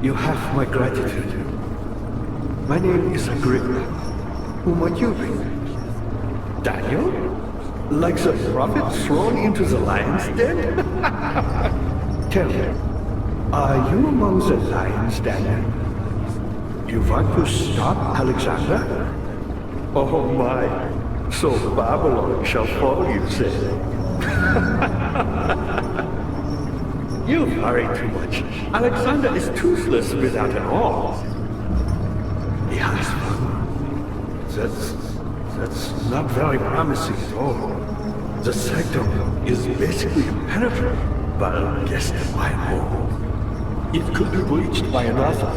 You have my gratitude. My name is Agrippa. Who might you be? Daniel? Like the prophet thrown into the lion's den? Tell me, are you among the lions, Daniel? You want to stop Alexander? Oh my, so Babylon shall fall, you say? You worry too much. Alexander is toothless without an arm. He has one. That's not very promising at all. The sanctum is basically impenetrable, but against my own. It could be breached by another,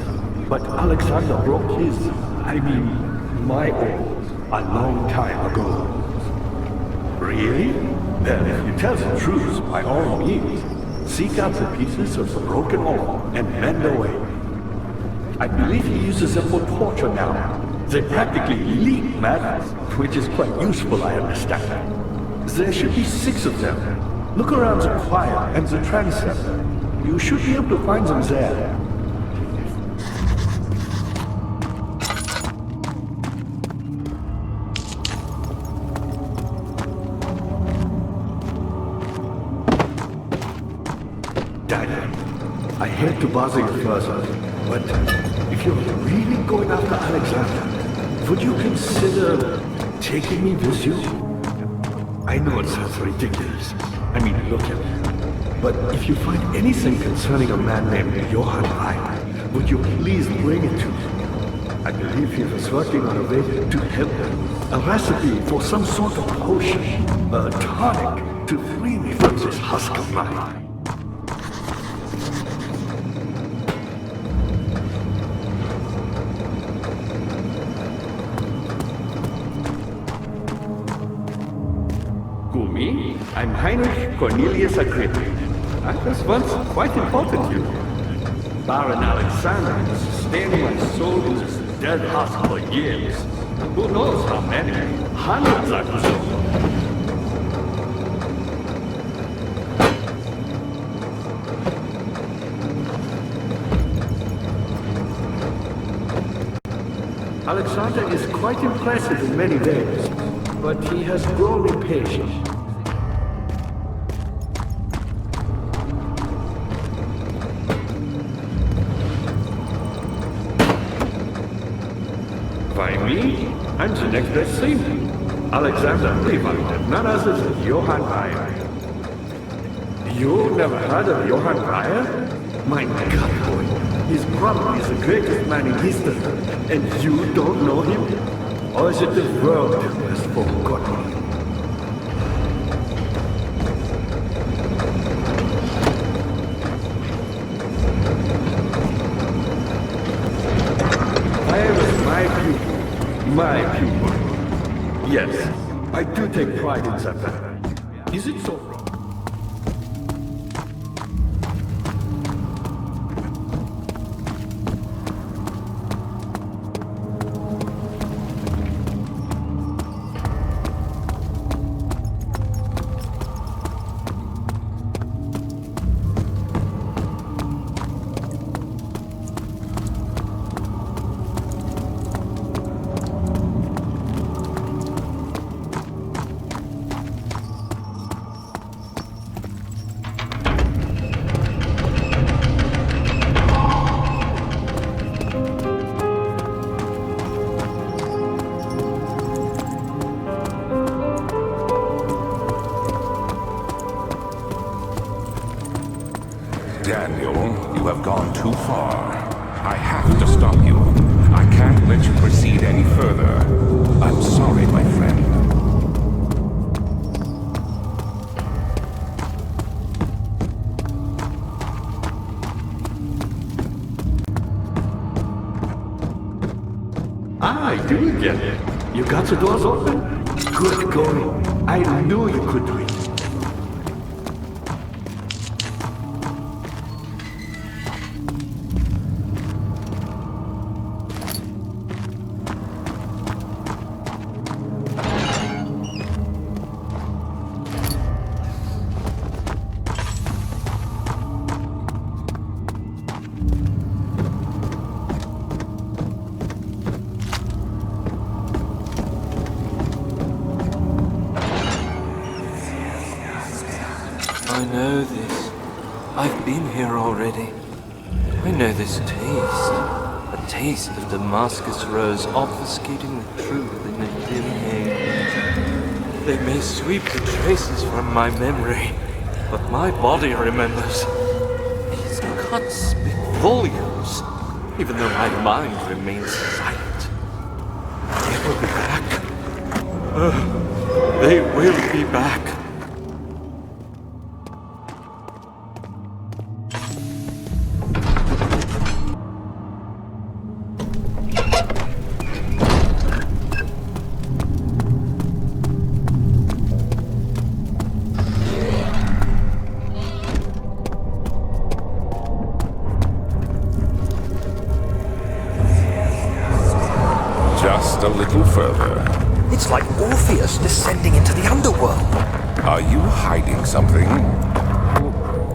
but Alexander broke my own, a long time ago. Really? Then if you tell the truth, by all means, seek out the pieces of the broken arm and mend away. I believe he uses them for torture now. They practically leak madness, which is quite useful, I understand. There should be 6 of them. Look around the choir and the transept. You should be able to find them there. I hate to bother you further, but if you're really going after Alexander, would you consider taking me with you? I know it sounds ridiculous. I mean, look at me. But if you find anything concerning a man named Johann Reich, would you please bring it to me? I believe he was working on a way to help him. A recipe for some sort of potion, a tonic, to free me from this husk of mine. Me? I'm Heinrich Cornelius Agrippa. I was once quite important, you know. Baron Alexander has sustained my soul in this dead husk for years. Who knows how many? Hundreds, I presume. Alexander is quite impressive in many ways, but he has grown impatient. By me? I'm the next best thing. Alexander Levant, none other than Johann Weyer. You never heard of Johann Weyer? My God, boy, he's probably the greatest man in history, and you don't know him? Or is it the world that has forgotten him? Weyer was my pupil. Yes, I do take pride in that fact. Is it so wrong? Daniel, you have gone too far. I have to stop you. I can't let you proceed any further. I'm sorry, my friend. I do get it. You got the doors open? Good going. I knew you could do it. I know this. I've been here already. I know this taste. A taste of Damascus rose obfuscating the truth in a dim haze. They may sweep the traces from my memory, but my body remembers. These cuts speak volumes, even though my mind remains silent. They will be back. They will be back. Just a little further. It's like Orpheus descending into the underworld. Are you hiding something?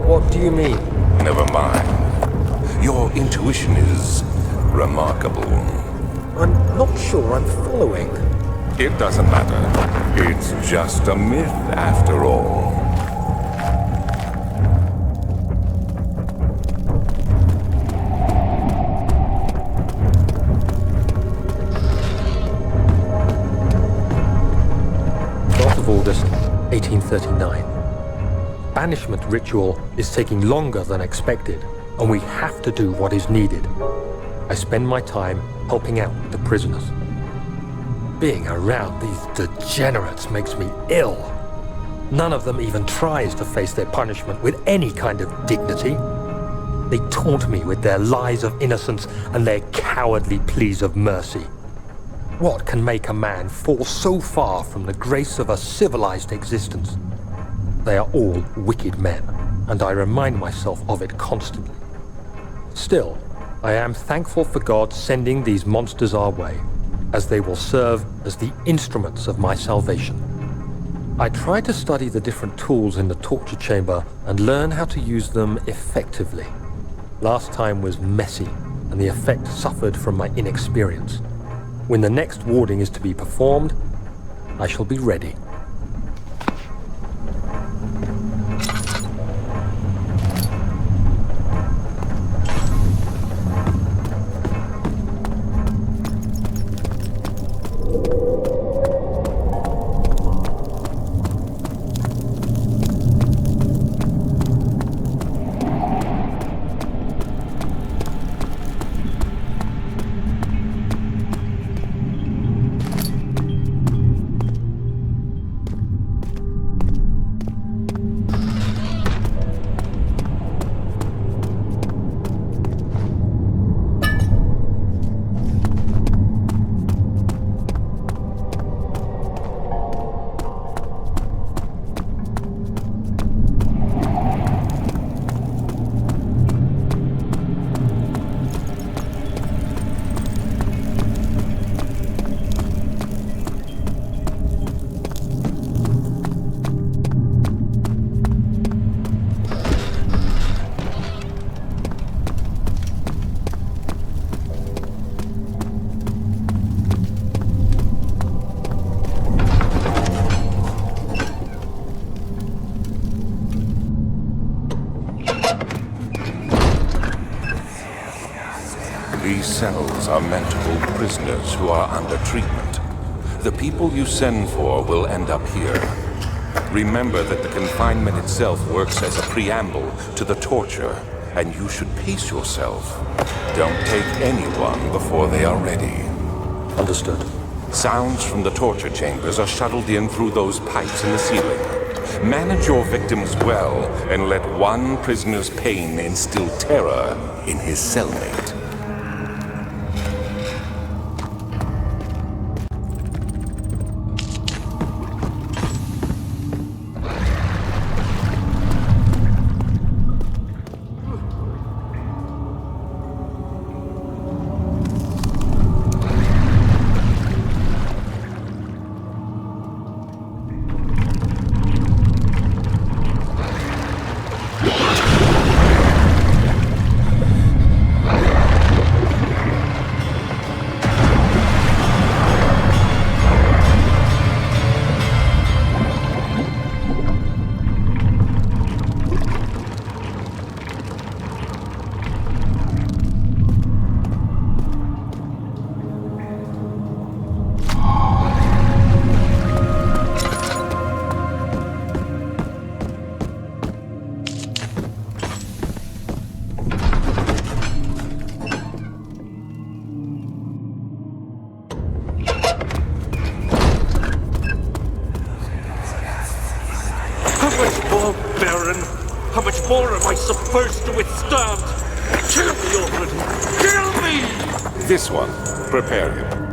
What do you mean? Never mind. Your intuition is remarkable. I'm not sure I'm following. It doesn't matter. It's just a myth after all. August 1839. Banishment ritual is taking longer than expected, and we have to do what is needed. I spend my time helping out the prisoners. Being around these degenerates makes me ill. None of them even tries to face their punishment with any kind of dignity. They taunt me with their lies of innocence and their cowardly pleas of mercy. What can make a man fall so far from the grace of a civilized existence? They are all wicked men, and I remind myself of it constantly. Still, I am thankful for God sending these monsters our way, as they will serve as the instruments of my salvation. I try to study the different tools in the torture chamber and learn how to use them effectively. Last time was messy, and the effect suffered from my inexperience. When the next warding is to be performed, I shall be ready. These cells are meant to hold prisoners who are under treatment. The people you send for will end up here. Remember that the confinement itself works as a preamble to the torture, and you should pace yourself. Don't take anyone before they are ready. Understood. Sounds from the torture chambers are shuttled in through those pipes in the ceiling. Manage your victims well, and let one prisoner's pain instill terror in his cellmate. How much more am I supposed to withstand? Kill me already! Kill me! This one. Prepare him.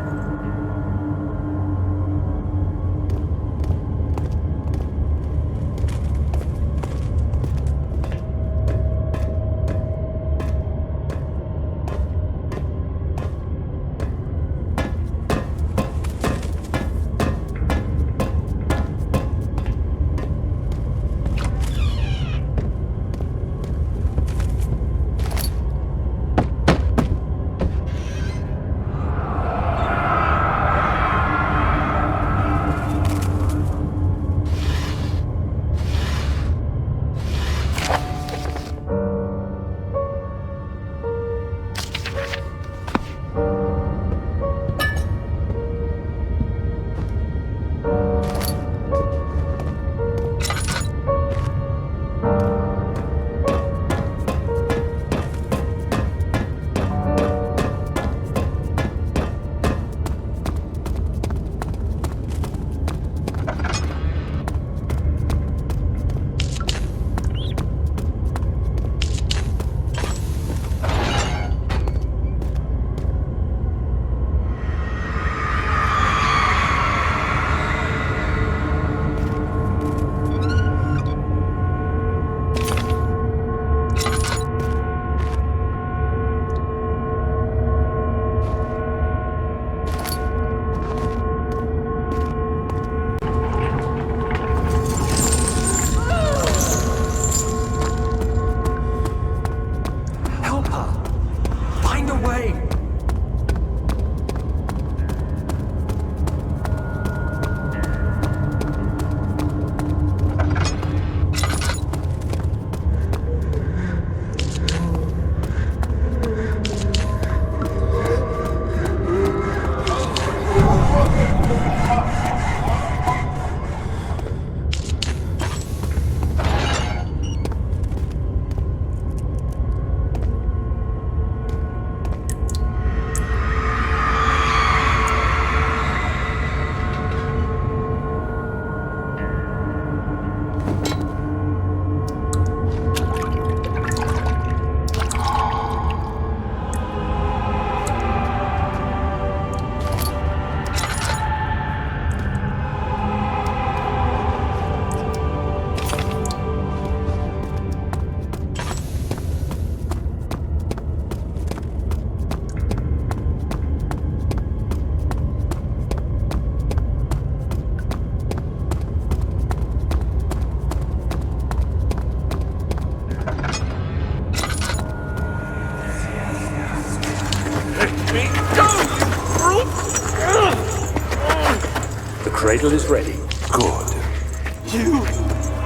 cradle is ready. Good.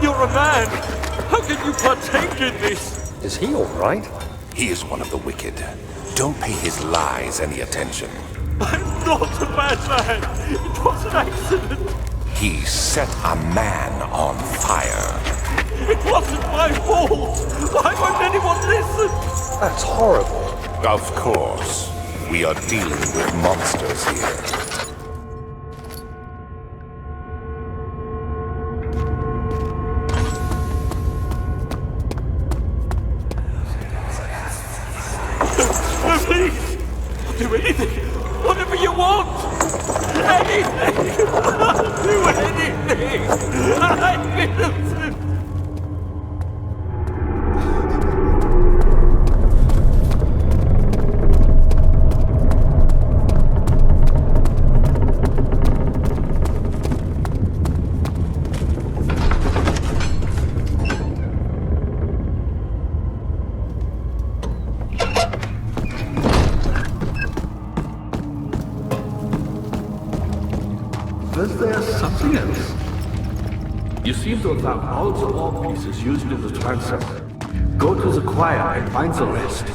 You're a man! How can you partake in this? Is he all right? He is one of the wicked. Don't pay his lies any attention. I'm not a bad man! It was an accident! He set a man on fire. It wasn't my fault! Why won't anyone listen? That's horrible. Of course. We are dealing with monsters here. Please! I'll do anything! Whatever you want! Anything! I'll do anything! I'm innocent! Was there something else? You seem to have found all the ore pieces used in the transfer. Go to the choir and find the rest.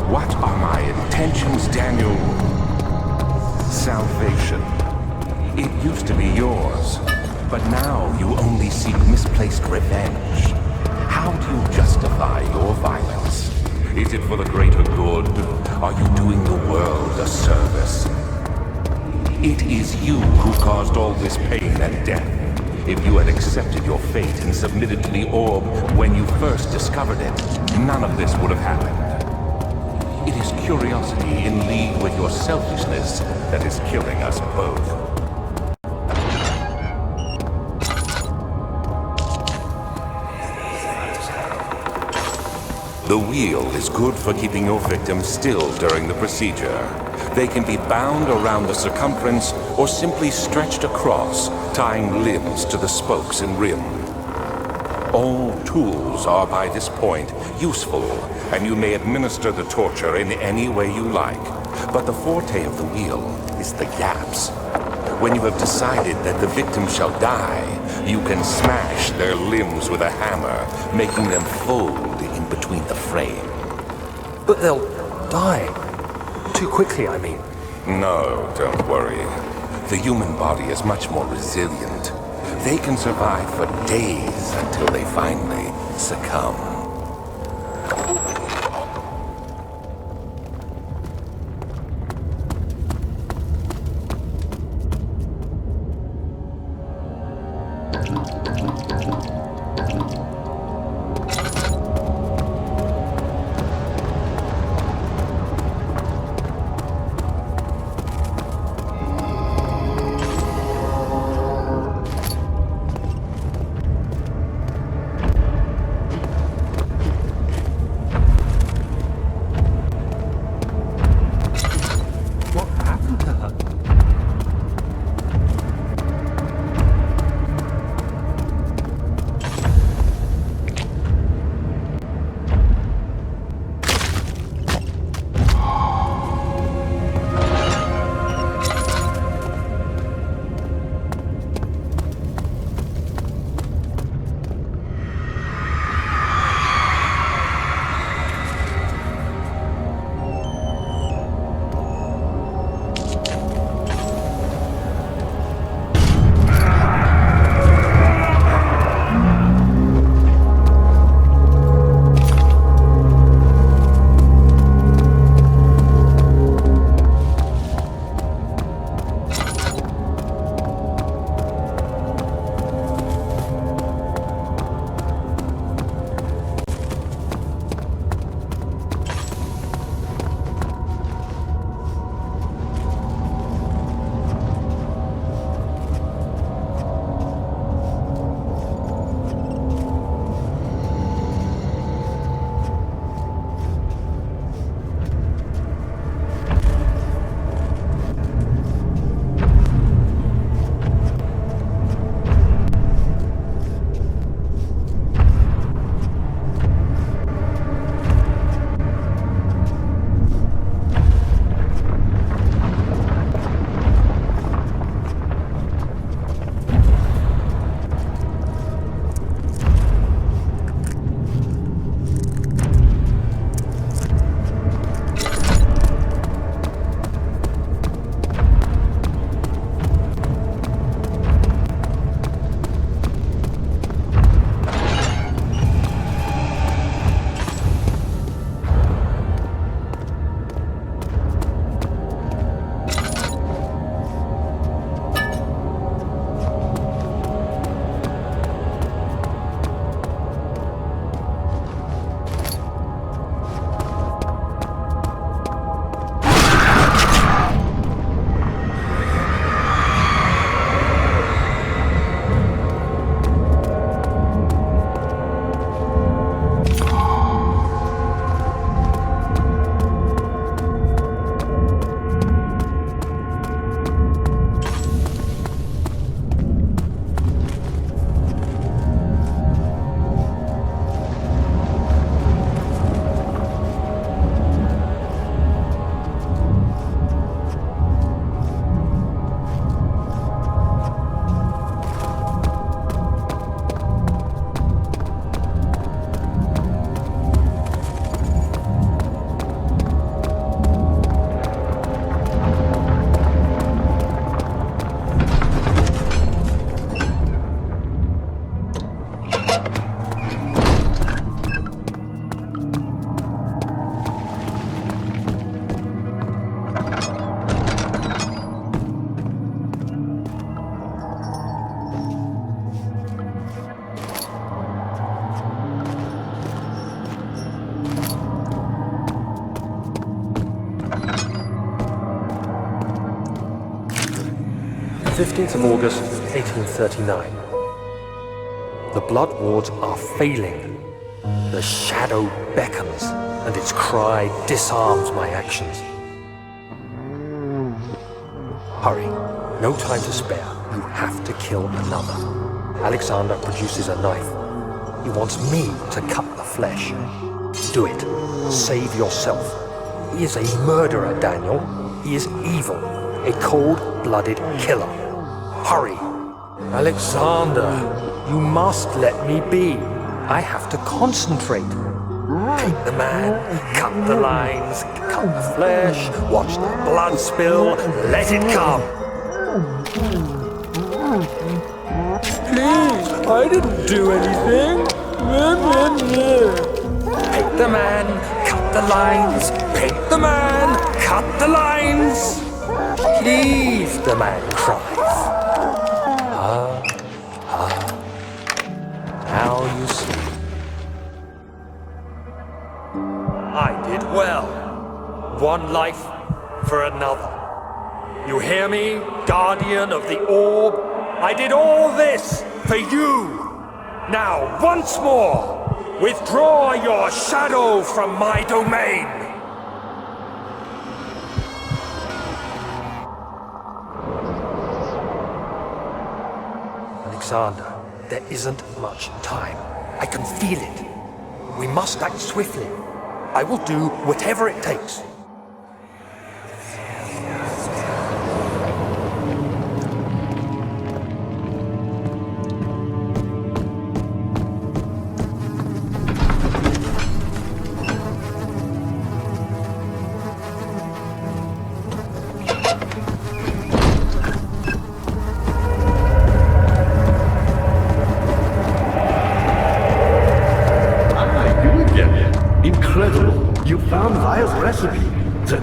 What are my intentions, Daniel? Salvation. It used to be yours, but now you only seek misplaced revenge. How do you justify your violence? Is it for the greater good? Are you doing the world a service? It is you who caused all this pain and death. If you had accepted your fate and submitted to the orb when you first discovered it, none of this would have happened. It is curiosity in league with your selfishness that is killing us both. The wheel is good for keeping your victims still during the procedure. They can be bound around the circumference or simply stretched across, tying limbs to the spokes and rim. All tools are by this point useful, and you may administer the torture in any way you like. But the forte of the wheel is the gaps. When you have decided that the victim shall die, you can smash their limbs with a hammer, making them fold in between the frame. But they'll die. Too quickly, I mean. No, don't worry. The human body is much more resilient. They can survive for days until they finally succumb. 15th of August, 1839. The blood wards are failing. The shadow beckons, and its cry disarms my actions. Hurry. No time to spare. You have to kill another. Alexander produces a knife. He wants me to cut the flesh. Do it. Save yourself. He is a murderer, Daniel. He is evil. A cold-blooded killer. Hurry! Alexander, you must let me be. I have to concentrate. Paint the man, cut the lines, cut the flesh, watch the blood spill, let it come. Please, I didn't do anything. Paint the man, cut the lines, paint the man, cut the lines. Please, the man cries. Now you see. I did well. One life for another. You hear me, guardian of the orb? I did all this for you. Now, once more, withdraw your shadow from my domain. Alexander, there isn't much time. I can feel it. We must act swiftly. I will do whatever it takes.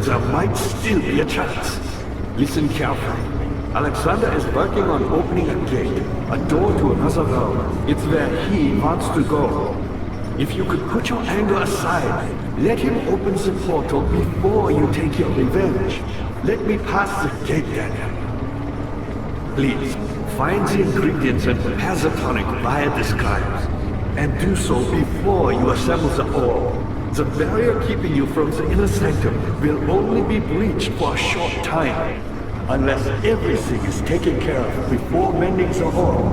There might still be a chance. Listen carefully. Alexander is working on opening a gate, a door to another realm. It's where he wants to go. If you could put your anger aside, let him open the portal before you take your revenge. Let me pass the gate, Daniel. Please, find the ingredients and prepare the tonic via disguise. And do so before you assemble the orb. The barrier keeping you from the inner sanctum will only be breached for a short time. Unless everything is taken care of before mending the orb,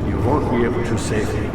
you won't be able to save him.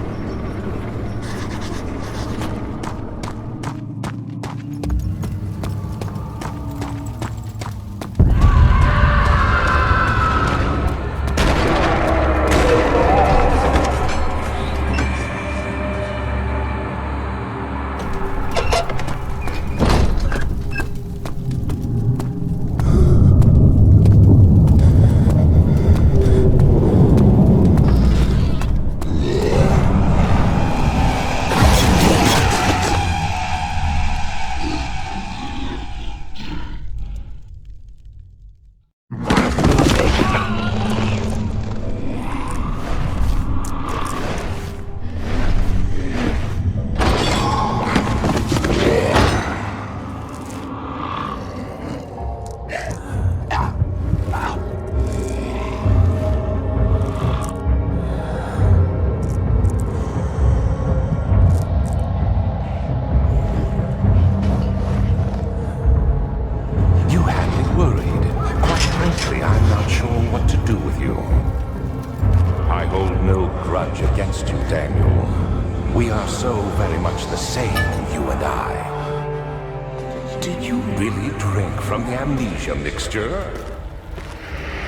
From the Amnesia mixture?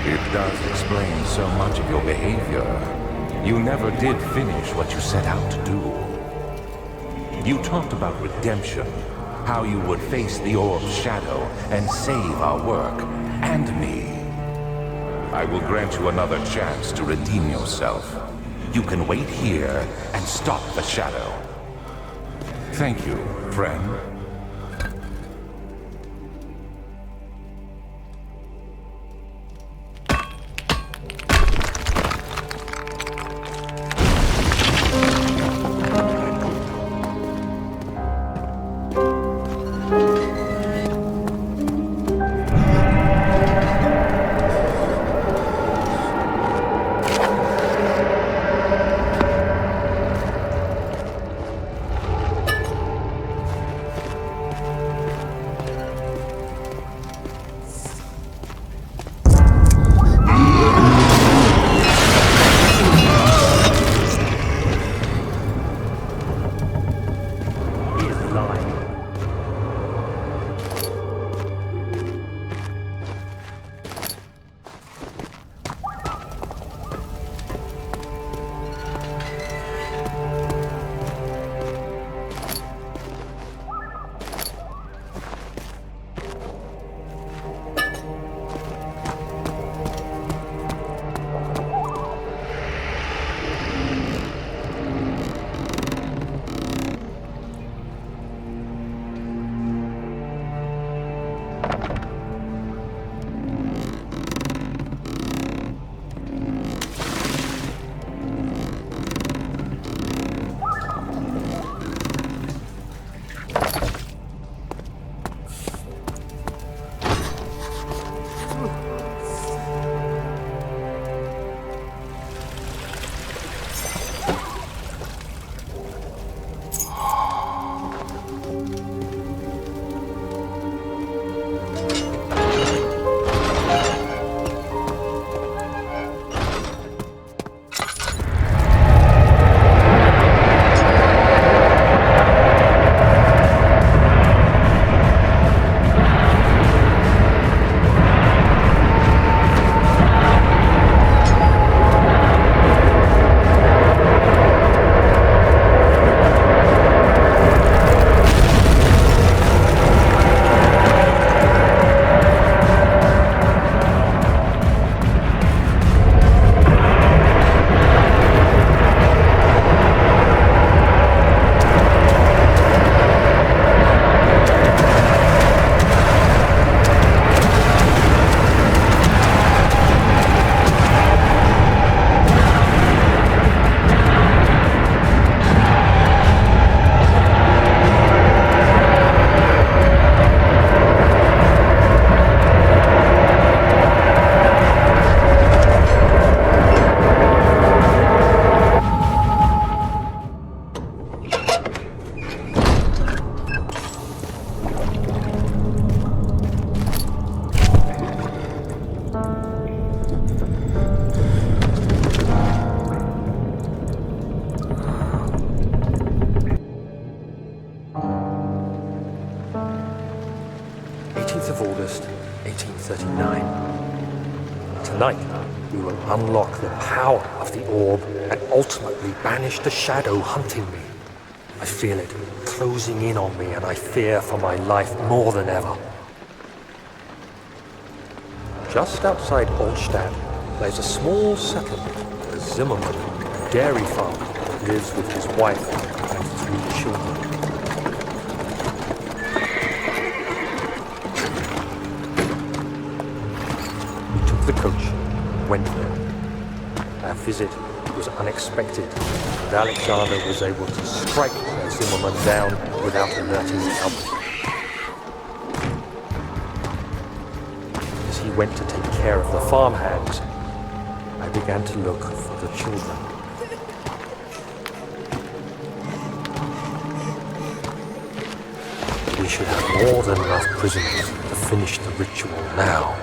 It does explain so much of your behavior. You never did finish what you set out to do. You talked about redemption, how you would face the orb's shadow and save our work, and me. I will grant you another chance to redeem yourself. You can wait here and stop the shadow. Thank you, friend. August 1839. Tonight, we will unlock the power of the orb and ultimately banish the shadow hunting me. I feel it closing in on me and I fear for my life more than ever. Just outside Altstadt lies a small settlement where Zimmerman, a dairy farmer, lives with his wife and 3 children. We took the coach and went there. Our visit was unexpected, and Alexander was able to strike Zimmerman down without alerting Albert. As he went to take care of the farmhands, I began to look for the children. We should have more than enough prisoners to finish the ritual now.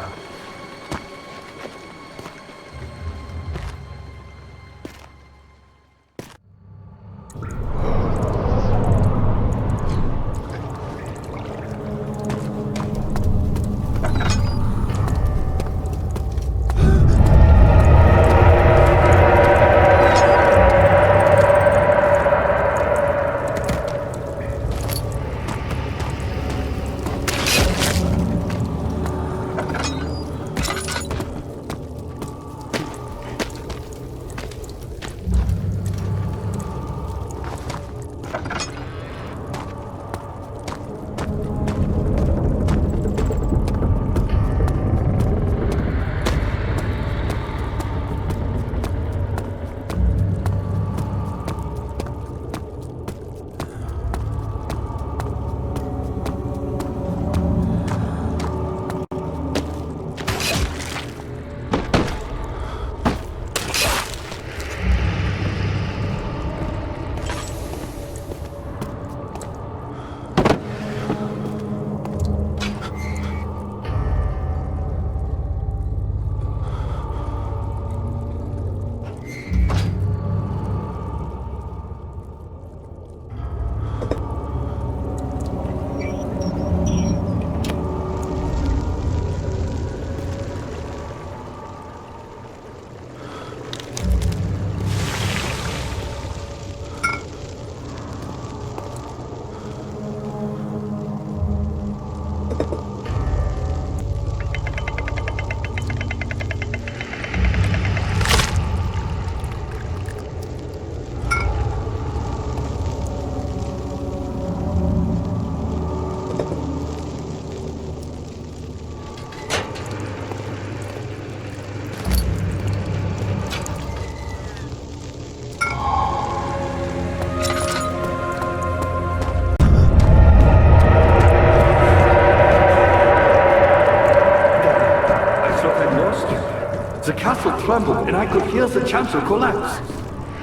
castle trembled and I could hear the chancel collapse.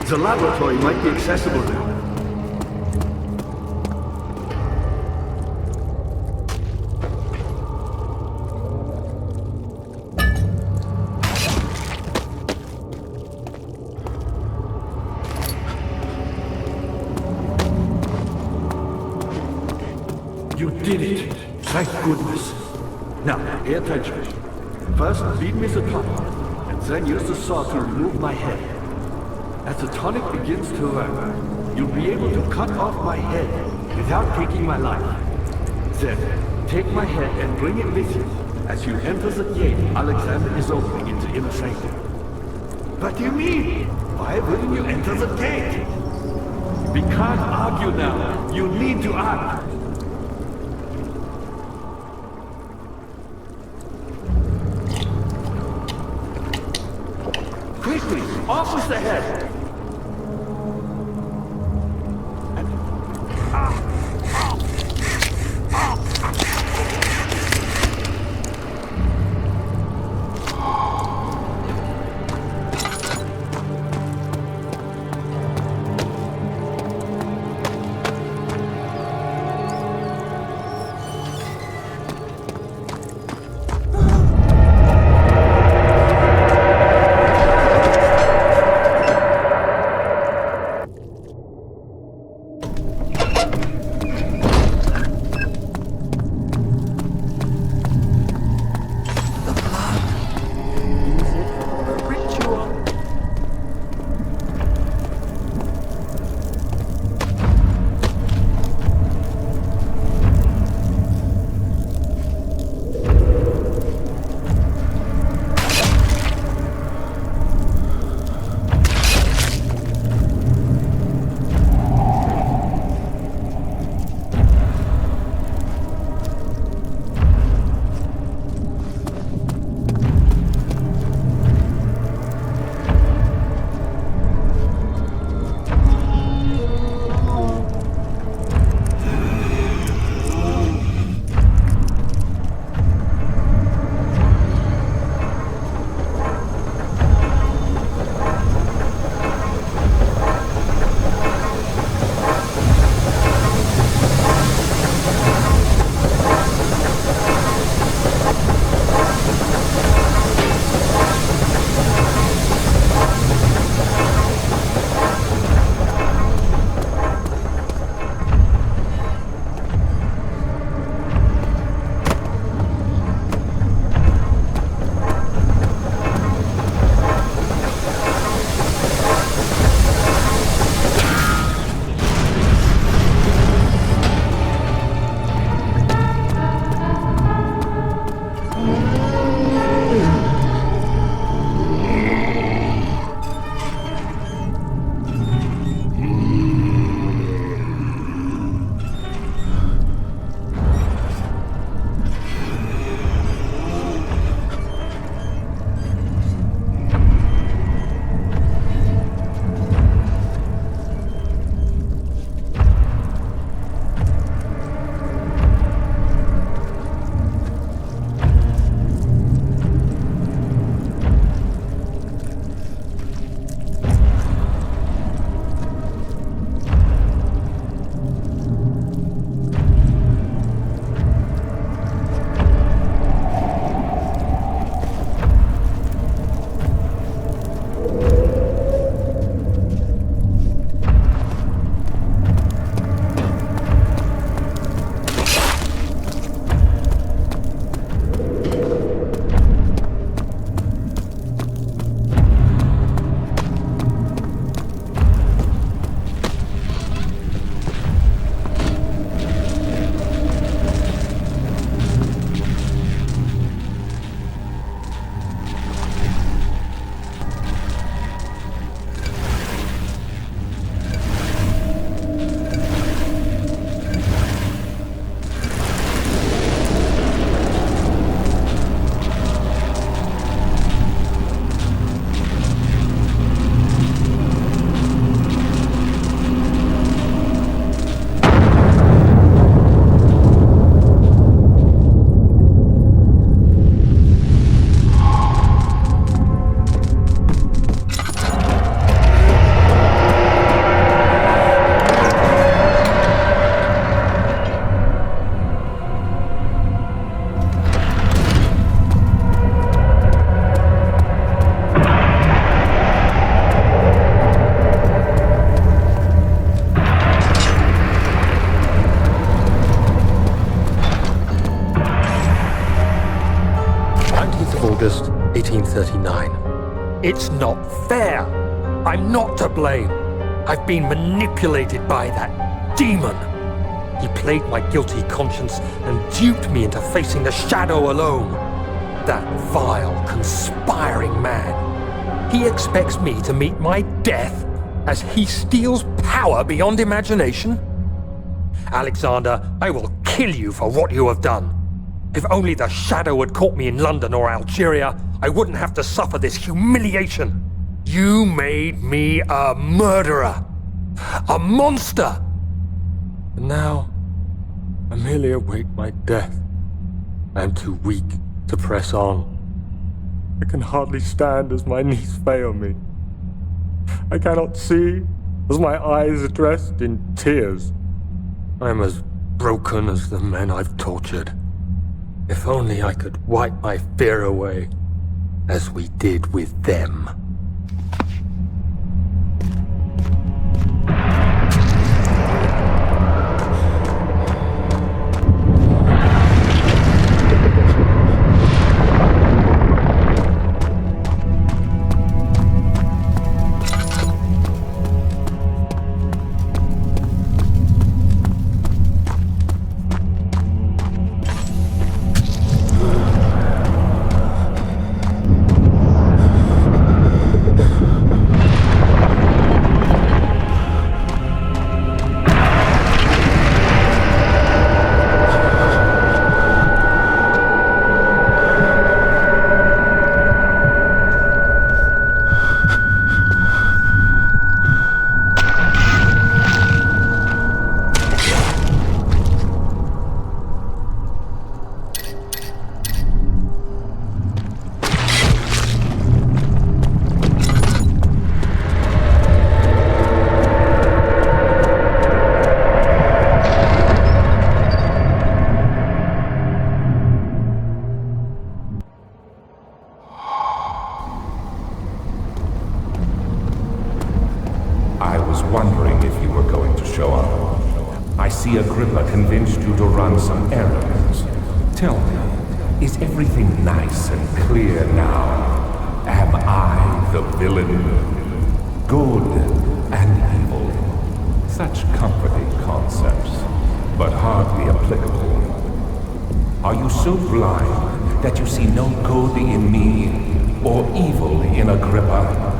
The laboratory might be accessible now. You did it! Thank goodness! Now, pay attention. First, feed me the tonic, and then use the saw to remove my head. As the tonic begins to work, you'll be able to cut off my head without taking my life. Then, take my head and bring it with you. As you enter the gate, Alexander is opening into inner sanctum. What do you mean? Why wouldn't you enter the gate? We can't argue now. You need to act. Quickly, off with the head! August 1839. It's not fair. I'm not to blame. I've been manipulated by that demon. He played my guilty conscience and duped me into facing the shadow alone. That vile, conspiring man. He expects me to meet my death as he steals power beyond imagination? Alexander, I will kill you for what you have done. If only the shadow had caught me in London or Algeria, I wouldn't have to suffer this humiliation. You made me a murderer. A monster. And now, I merely await my death. I am too weak to press on. I can hardly stand as my knees fail me. I cannot see as my eyes are dressed in tears. I am as broken as the men I've tortured. If only I could wipe my fear away, as we did with them. I was wondering if you were going to show up. I see Agrippa convinced you to run some errands. Tell me, is everything nice and clear now? Am I the villain? Good and evil. Such comforting concepts, but hardly applicable. Are you so blind that you see no good in me or evil in Agrippa?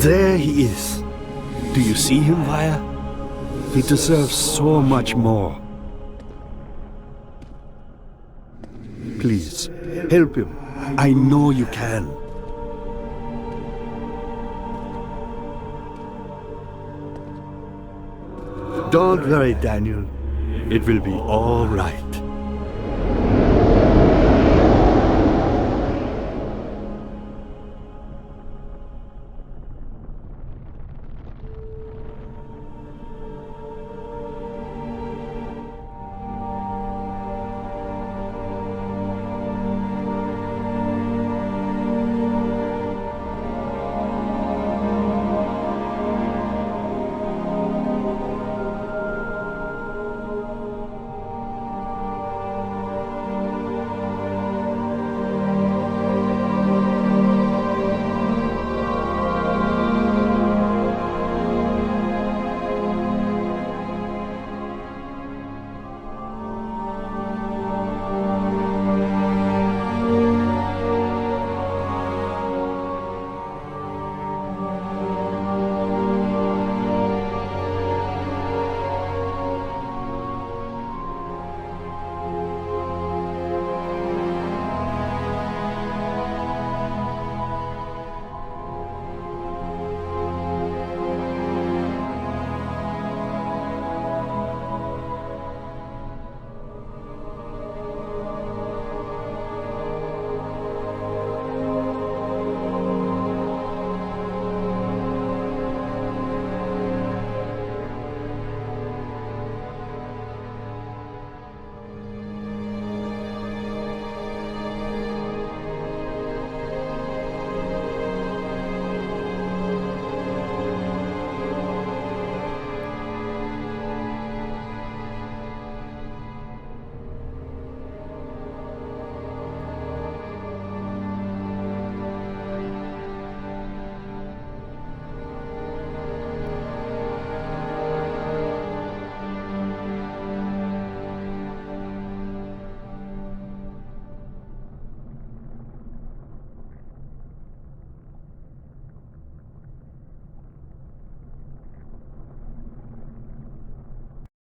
There he is. Do you see him, Vaya? He deserves so much more. Please, help him. I know you can. Don't worry, Daniel. It will be all right.